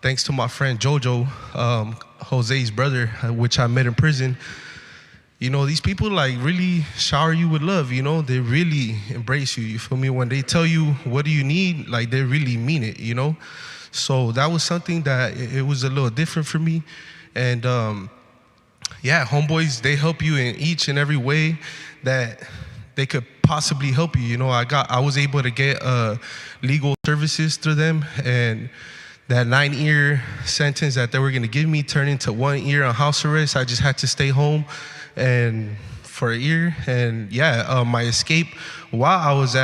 thanks to my friend Jojo, Jose's brother, which I met in prison, you know, these people like really shower you with love, you know. They really embrace you, you feel me? When they tell you what do you need, like they really mean it, you know. So that was something that it was a little different for me. And yeah, Homeboys, they help you in each and every way that they could possibly help you, you know. I was able to get legal services through them, and that 9-year sentence that they were gonna give me turned into 1 year on house arrest. I just had to stay home and for a year. And yeah, my escape while I was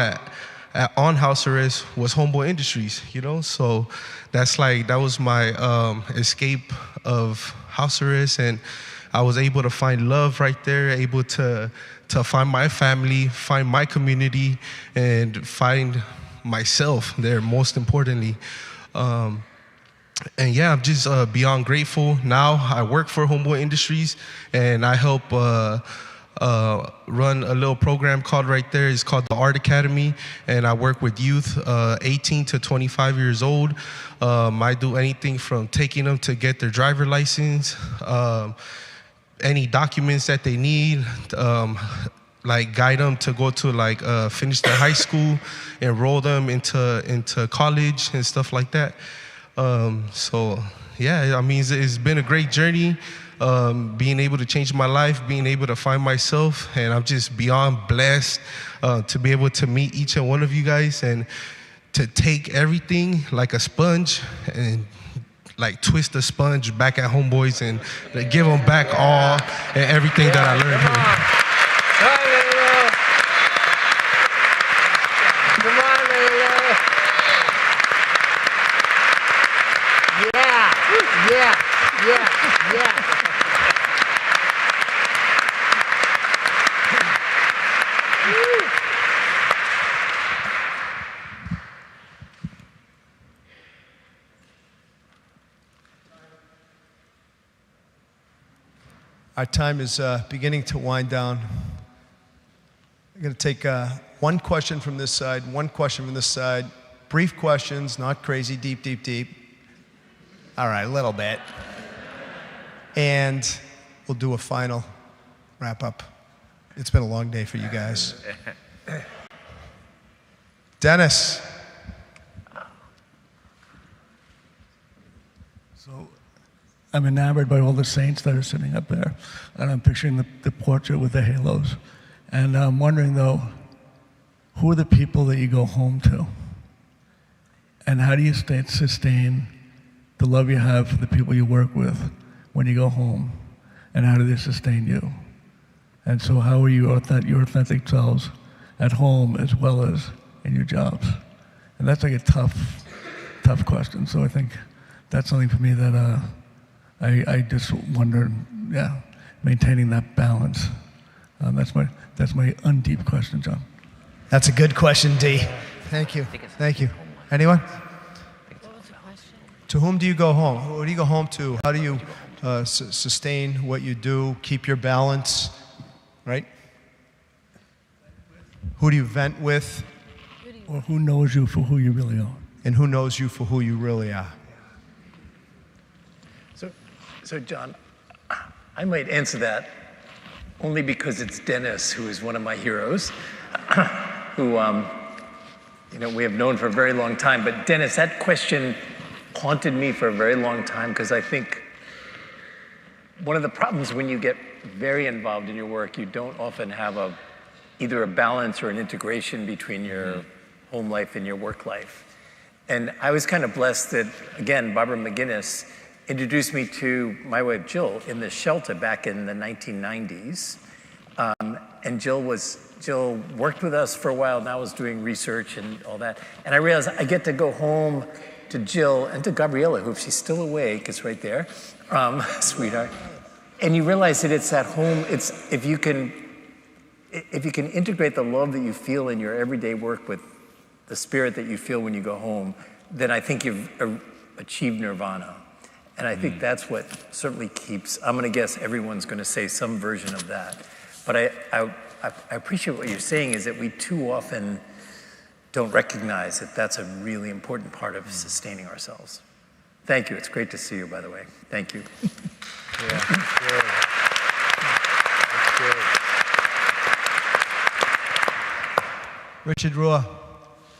on house arrest was Homeboy Industries, you know. So that was my escape of house arrest, and I was able to find love right there, able to find my family, find my community, and find myself there, most importantly. And yeah, I'm just beyond grateful. Now I work for Homeboy Industries, and I help run a little program called right there. It's called the Art Academy, and I work with youth 18 to 25 years old. I do anything from taking them to get their driver license, any documents that they need, like guide them to go to like finish their high school, enroll them into college and stuff like that. So yeah, I mean, it's been a great journey, being able to change my life, being able to find myself, and I'm just beyond blessed to be able to meet each and one of you guys and to take everything like a sponge and like twist the sponge back at Homeboys and give them back all and everything that I learned here. Come on, Layla. Yeah. Our time is beginning to wind down. I'm going to take one question from this side, one question from this side. Brief questions, not crazy, deep. All right, a little bit. And we'll do a final wrap up. It's been a long day for you guys. Dennis. So I'm enamored by all the saints that are sitting up there, and I'm picturing the portrait with the halos. And I'm wondering, though, who are the people that you go home to? And how do you sustain the love you have for the people you work with when you go home? And how do they sustain you? And so how are your authentic selves at home as well as in your jobs? And that's like a tough question. So I think that's something for me that I just wonder, maintaining that balance. That's my undeep question, John. That's a good question, D. Thank you. Anyone? To whom do you go home? Who do you go home to? How do you sustain what you do, keep your balance, right? Who do you vent with? Or who knows you for who you really are? And who knows you for who you really are? So John, I might answer that only because it's Dennis, who is one of my heroes, who we have known for a very long time. But Dennis, that question haunted me for a very long time, because I think one of the problems when you get very involved in your work, you don't often have either a balance or an integration between your home life and your work life. And I was kind of blessed that, again, Barbara McGinnis introduced me to my wife, Jill, in the shelter back in the 1990s. And Jill worked with us for a while, now was doing research and all that. And I realized I get to go home to Jill and to Gabriella, who, if she's still awake, is right there, sweetheart. And you realize that it's at home, if you can integrate the love that you feel in your everyday work with the spirit that you feel when you go home, then I think you've achieved nirvana. And I think that's what certainly keeps, I'm gonna guess everyone's gonna say some version of that. But I appreciate what you're saying, is that we too often don't recognize that that's a really important part of sustaining ourselves. Thank you, it's great to see you, by the way. Thank you. Yeah, that's good. That's good. Richard Rua,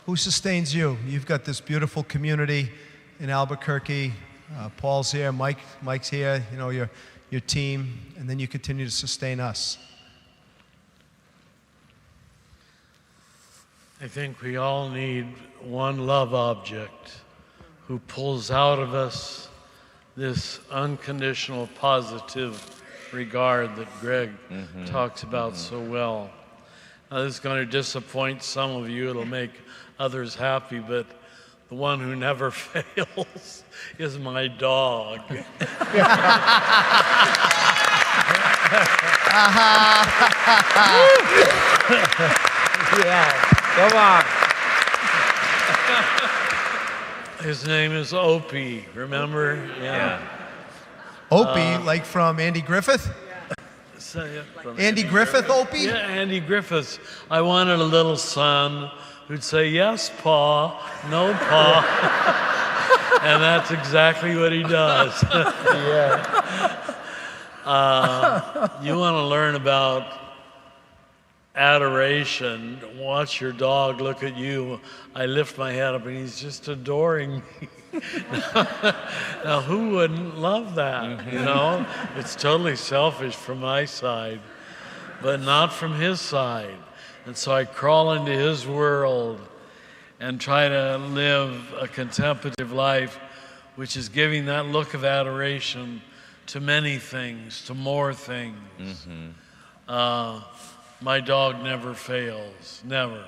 who sustains you? You've got this beautiful community in Albuquerque. Paul's here, Mike's here, your team, and then you continue to sustain us. I think we all need one love object who pulls out of us this unconditional positive regard that Greg talks about so well. Now, this is going to disappoint some of you. It'll make others happy, but the one who never fails is my dog. Yeah, come on. His name is Opie, remember? Yeah. Opie, like from Andy Griffith? Andy Griffith, Opie? Yeah, Andy Griffith. I wanted a little son who'd say, yes, Pa, no, Pa. And that's exactly what he does. You want to learn about adoration, watch your dog look at you. I lift my head up and he's just adoring me. Now, who wouldn't love that, It's totally selfish from my side, but not from his side. And so I crawl into his world and try to live a contemplative life, which is giving that look of adoration to many things, to more things. My dog never fails, never.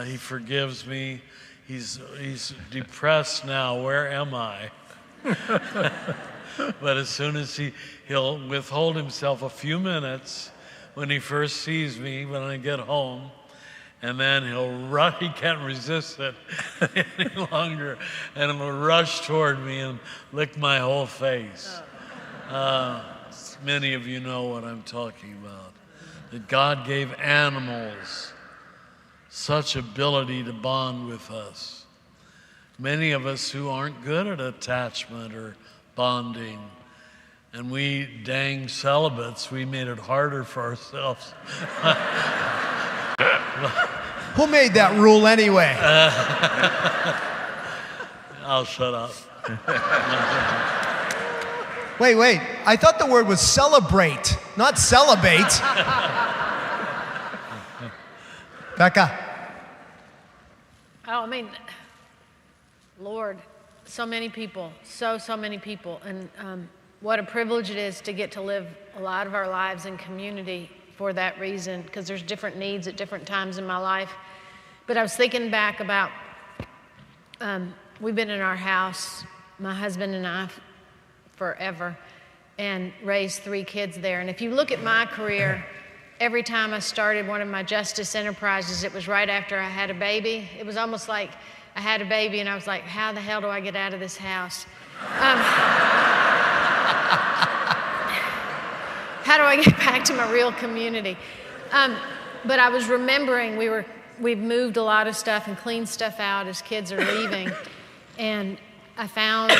He forgives me. He's depressed now. Where am I? But as soon as he'll withhold himself a few minutes when he first sees me, when I get home, and then he'll run. He can't resist it any longer, and he'll rush toward me and lick my whole face. Many of you know what I'm talking about. That God gave animals such ability to bond with us. Many of us who aren't good at attachment or bonding, and we dang celibates, we made it harder for ourselves. Who made that rule anyway? I'll shut up. Wait. I thought the word was celebrate, not celibate. Becca. Oh, Lord, so many people, so many people. And what a privilege it is to get to live a lot of our lives in community for that reason, because there's different needs at different times in my life. But I was thinking back about, we've been in our house, my husband and I, forever, and raised 3 kids there. And if you look at my career, every time I started one of my justice enterprises, it was right after I had a baby. It was almost like I had a baby and I was like, how the hell do I get out of this house? How do I get back to my real community? But I was remembering we've moved a lot of stuff and cleaned stuff out as kids are leaving. And I found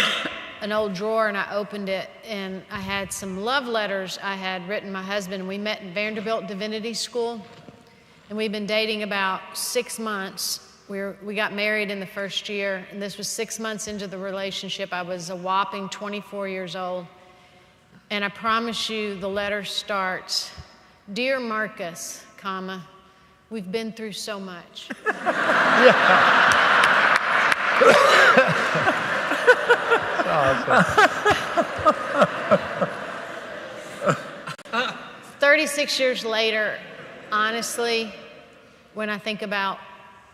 an old drawer and I opened it and I had some love letters I had written my husband. We met in Vanderbilt Divinity School and we've been dating about 6 months. We got married in the first year and this was 6 months into the relationship. I was a whopping 24 years old. And I promise you the letter starts, "Dear Marcus, comma, we've been through so much." 36 years later, honestly, when I think about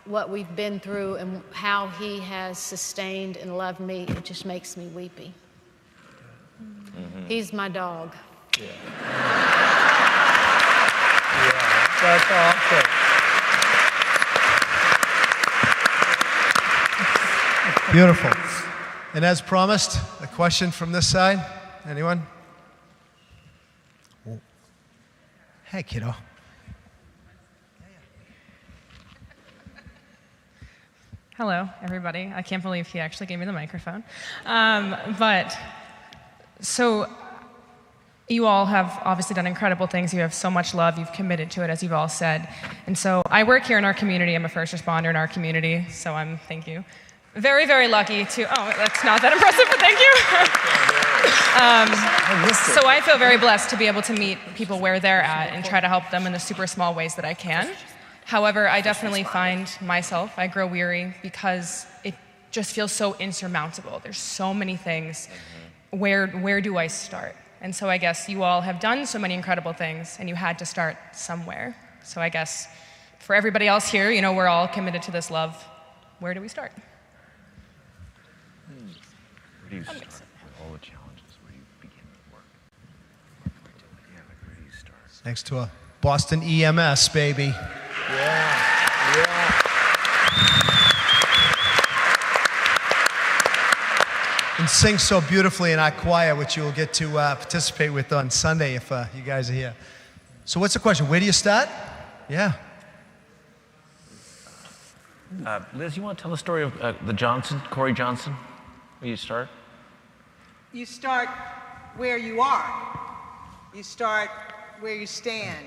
what we've been through and how he has sustained and loved me, it just makes me weepy. He's my dog. Yeah. That's awesome. Beautiful. And as promised, a question from this side. Anyone? Oh. Hey, kiddo. Hello, everybody. I can't believe he actually gave me the microphone. So you all have obviously done incredible things. You have so much love. You've committed to it, as you've all said. And so I work here in our community. I'm a first responder in our community. So thank you. Very, very lucky to, that's not that impressive, but thank you. So I feel very blessed to be able to meet people where they're at and try to help them in the super small ways that I can. However, I definitely find myself, I grow weary because it just feels so insurmountable. There's so many things. Where do I start? And so I guess you all have done so many incredible things and you had to start somewhere. So I guess for everybody else here, we're all committed to this love. Where do we start? Where do you start with all the challenges? Where do you begin with work? Where do you start? Next to a Boston EMS, baby. Yeah. And sing so beautifully in our choir, which you will get to participate with on Sunday if you guys are here. So what's the question? Where do you start? Yeah. Liz, you want to tell the story of Corey Johnson? Where you start? You start where you are. You start where you stand.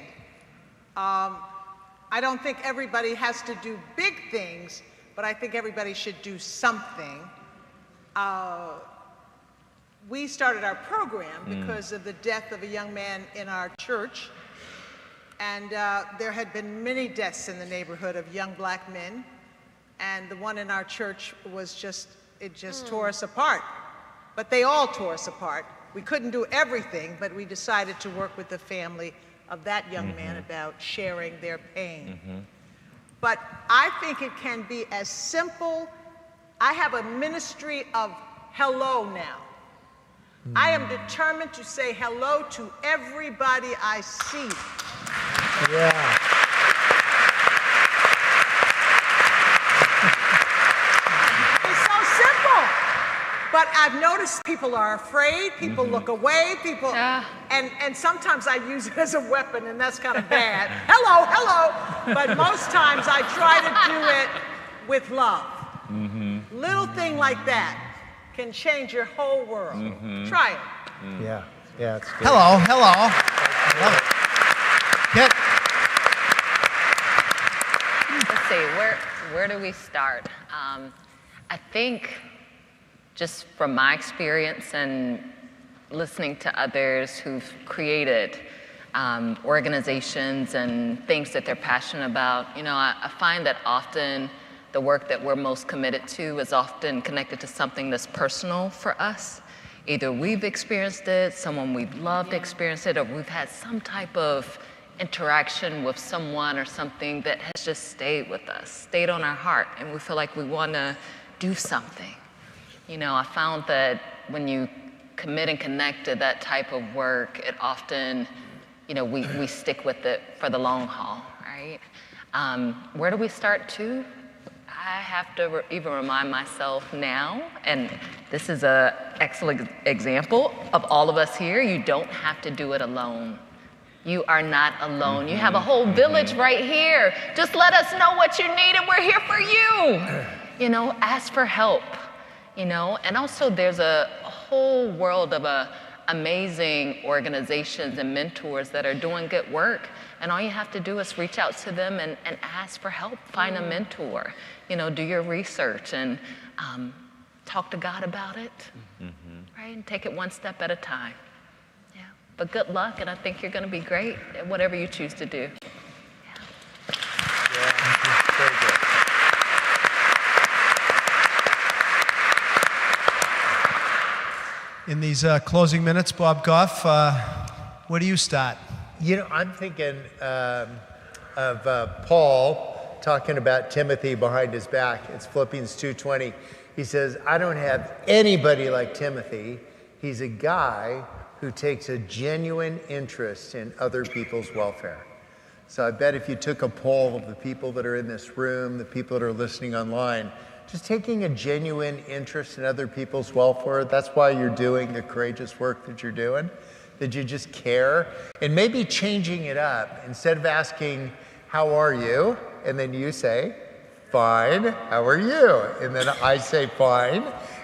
I don't think everybody has to do big things, but I think everybody should do something. We started our program because of the death of a young man in our church. And there had been many deaths in the neighborhood of young black men. And the one in our church was just tore us apart. But they all tore us apart. We couldn't do everything, but we decided to work with the family of that young man about sharing their pain. But I think it can be as simple. I have a ministry of hello now. I am determined to say hello to everybody I see. Yeah. It's so simple. But I've noticed people are afraid, people look away, and sometimes I use it as a weapon, and that's kind of bad. Hello. But most times I try to do it with love. Little thing like that can change your whole world. Try it. Yeah, it's good. Hello. Love it. Kit? Let's see, where do we start? I think just from my experience and listening to others who've created organizations and things that they're passionate about, I find that often the work that we're most committed to is often connected to something that's personal for us. Either we've experienced it, someone we've loved experienced it, or we've had some type of interaction with someone or something that has just stayed with us, stayed on our heart, and we feel like we want to do something. I found that when you commit and connect to that type of work, it often, we stick with it for the long haul, right? Where do we start to? I have to even remind myself now, and this is an excellent example of all of us here, you don't have to do it alone. You are not alone. You have a whole village right here. Just let us know what you need and we're here for you. Ask for help, and also there's a whole world of amazing organizations and mentors that are doing good work. And all you have to do is reach out to them and ask for help, find a mentor, do your research and talk to God about it, right? And take it one step at a time. Yeah. But good luck, and I think you're going to be great at whatever you choose to do. Very good. In these closing minutes, Bob Goff, where do you start? I'm thinking of Paul talking about Timothy behind his back. It's Philippians 2:20. He says, I don't have anybody like Timothy. He's a guy who takes a genuine interest in other people's welfare. So I bet if you took a poll of the people that are in this room, the people that are listening online, just taking a genuine interest in other people's welfare, that's why you're doing the courageous work that you're doing, that you just care, and maybe changing it up. Instead of asking, how are you? And then you say, fine, how are you? And then I say, fine.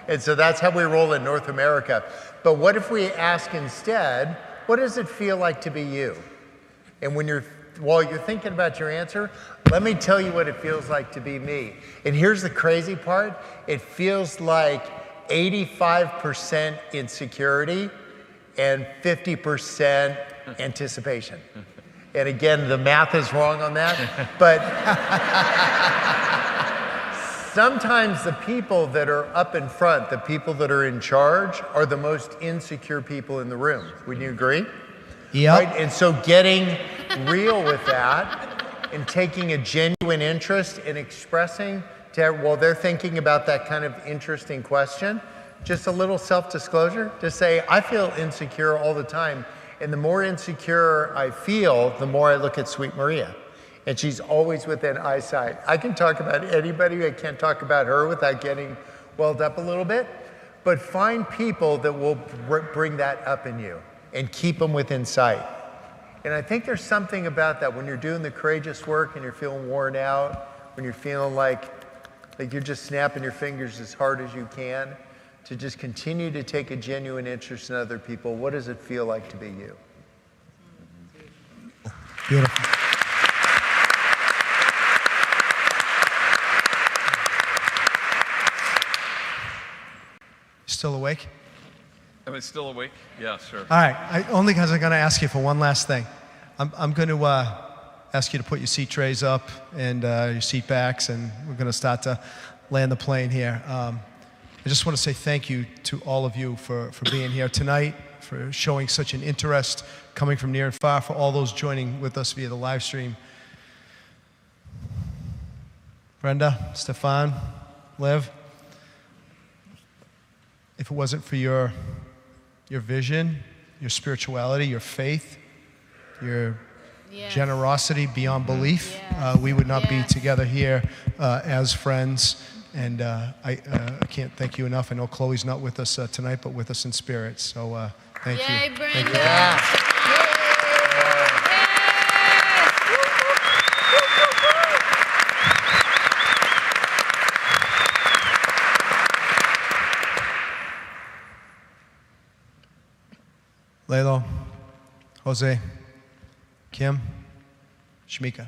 And so that's how we roll in North America. But what if we ask instead, what does it feel like to be you? And while you're thinking about your answer, let me tell you what it feels like to be me. And here's the crazy part. It feels like 85% insecurity and 50% anticipation. And again, the math is wrong on that, but sometimes the people that are up in front, the people that are in charge, are the most insecure people in the room. Would you agree? Yeah. Right? And so getting real with that and taking a genuine interest in expressing while they're thinking about that kind of interesting question, just a little self-disclosure. Just say, I feel insecure all the time. And the more insecure I feel, the more I look at Sweet Maria. And she's always within eyesight. I can talk about anybody. I can't talk about her without getting welled up a little bit. But find people that will bring that up in you and keep them within sight. And I think there's something about that when you're doing the courageous work and you're feeling worn out, when you're feeling like you're just snapping your fingers as hard as you can, to just continue to take a genuine interest in other people. What does it feel like to be you? Beautiful. Still awake? Am I still awake? Yeah, sure. All right. Only because I'm going to ask you for one last thing. I'm going to ask you to put your seat trays up and your seat backs, and we're going to start to land the plane here. I just want to say thank you to all of you for being here tonight, for showing such an interest, coming from near and far, for all those joining with us via the live stream. Brenda, Stefan, Liv, if it wasn't for your vision, your spirituality, your faith, your generosity beyond belief, we would not be together here as friends. And I can't thank you enough. I know Chloe's not with us tonight, but with us in spirit. So thank you. Yay, Brenda. Thank you. Lalo, Jose, Kim, Shamika,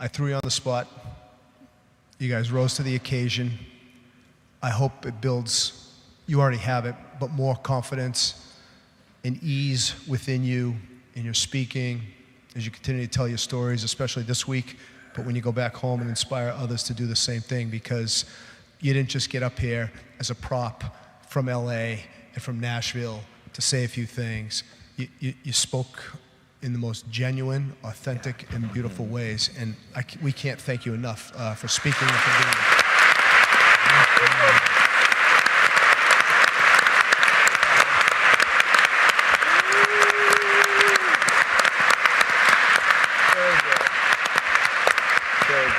I threw you on the spot. You guys rose to the occasion. I hope it builds, you already have it, but more confidence and ease within you in your speaking as you continue to tell your stories, especially this week, but when you go back home and inspire others to do the same thing, because you didn't just get up here as a prop from LA and from Nashville to say a few things. You spoke in the most genuine, authentic, and beautiful ways. And we can't thank you enough for speaking and for doing it. Very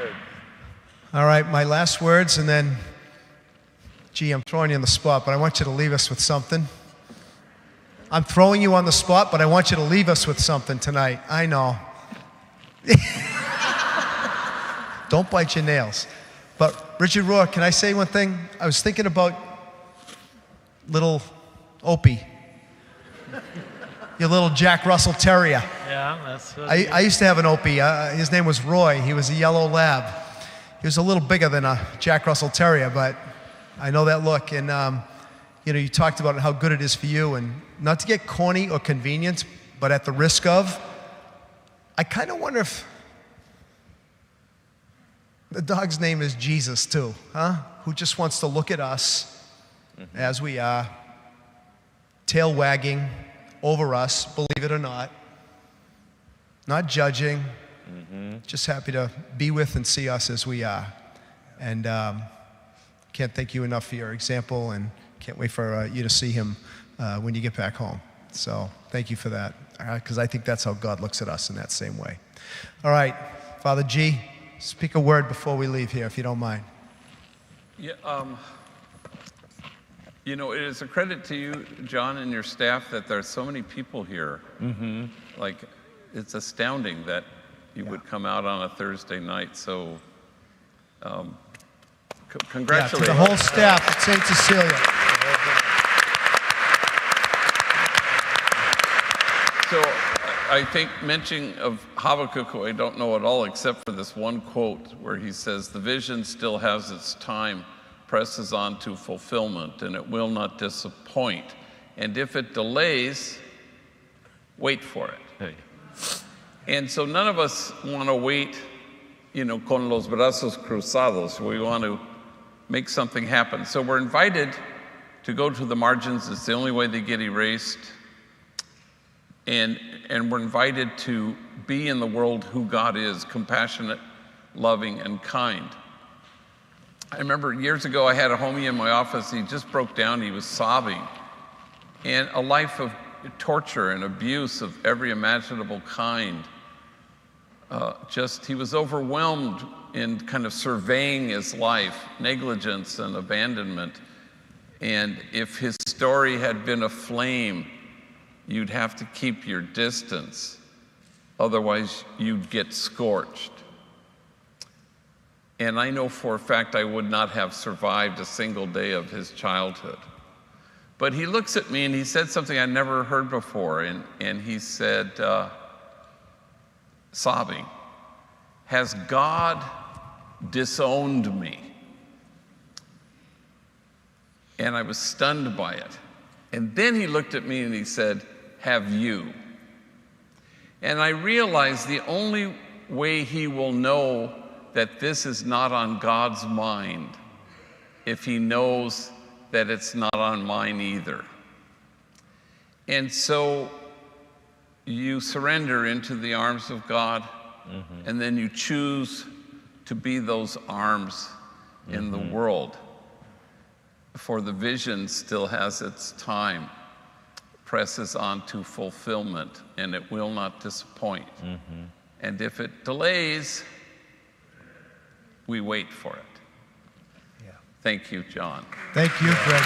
good. All right, my last words, and then, gee, I'm throwing you on the spot, but I want you to leave us with something. I'm throwing you on the spot, but I want you to leave us with something tonight. I know. Don't bite your nails. But Richard Rohr, can I say one thing? I was thinking about little Opie. Your little Jack Russell Terrier. Yeah, that's what I used to have an Opie. His name was Roy. He was a yellow lab. He was a little bigger than a Jack Russell Terrier, but I know that look. And you talked about how good it is for you, and not to get corny or convenient, but at the risk of, I kind of wonder if the dog's name is Jesus too, huh? Who just wants to look at us as we are, tail wagging over us, believe it or not judging, just happy to be with and see us as we are. And can't thank you enough for your example, and can't wait for you to see him when you get back home. So thank you for that, because I think that's how God looks at us, in that same way. All right, Father G, speak a word before we leave here, if you don't mind. Yeah, it is a credit to you, John, and your staff that there are so many people here. Like, it's astounding that you would come out on a Thursday night. So, congratulations. Yeah, to the whole staff at St. Cecilia. So, I think mentioning of Habakkuk, who I don't know at all except for this one quote where he says, "The vision still has its time, presses on to fulfillment, and it will not disappoint. And if it delays, wait for it." Hey. And so none of us want to wait, con los brazos cruzados. We want to make something happen. So we're invited to go to the margins. It's the only way they get erased. And we're invited to be in the world who God is, compassionate, loving, and kind. I remember years ago I had a homie in my office. He just broke down. He was sobbing. And a life of torture and abuse of every imaginable kind. He was overwhelmed in kind of surveying his life, negligence and abandonment. And if his story had been a flame, you'd have to keep your distance. Otherwise, you'd get scorched. And I know for a fact I would not have survived a single day of his childhood. But he looks at me and he said something I never heard before. And he said, sobbing, "Has God disowned me?" And I was stunned by it. And then he looked at me and he said, "Have you?" And I realized the only way he will know that this is not on God's mind if he knows that it's not on mine either. And so you surrender into the arms of God, and then you choose to be those arms in the world. For the vision still has its time, presses on to fulfillment, and it will not disappoint. And if it delays, we wait for it. Yeah. Thank you, John. Thank you, Greg.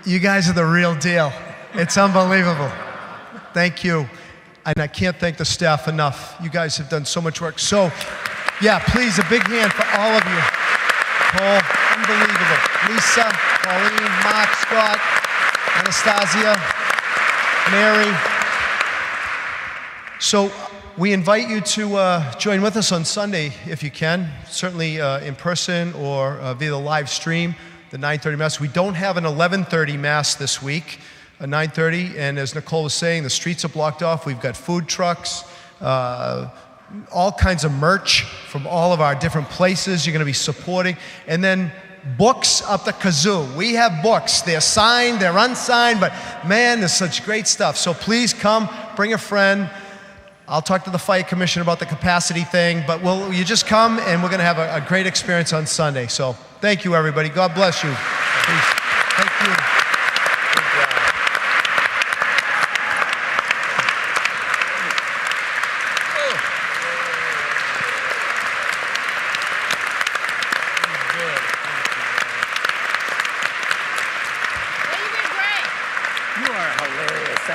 You guys are the real deal. It's unbelievable. Thank you. And I can't thank the staff enough. You guys have done so much work. So, yeah, please, a big hand for all of you. Paul, unbelievable. Lisa, Pauline, Mark, Scott, Anastasia, Mary. So we invite you to join with us on Sunday if you can, certainly in person or via the live stream, the 9:30 Mass. We don't have an 11:30 Mass this week. 9:30, and as Nicole was saying, the streets are blocked off. We've got food trucks, all kinds of merch from all of our different places you're going to be supporting, and then books up the kazoo. We have books. They're signed, they're unsigned, but man, there's such great stuff. So please come, bring a friend. I'll talk to the fire commission about the capacity thing, but you just come, and we're going to have a great experience on Sunday. So thank you, everybody. God bless you. Please. Thank you.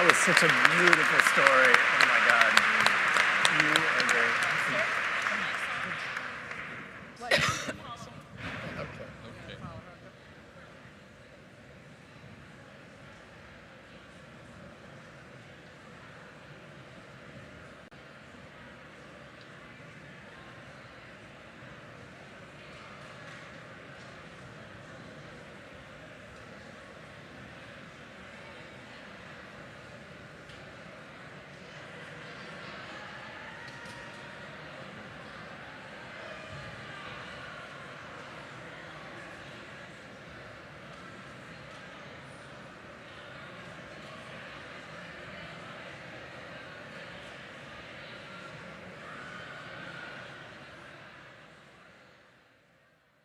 That was such a beautiful story. Oh my God.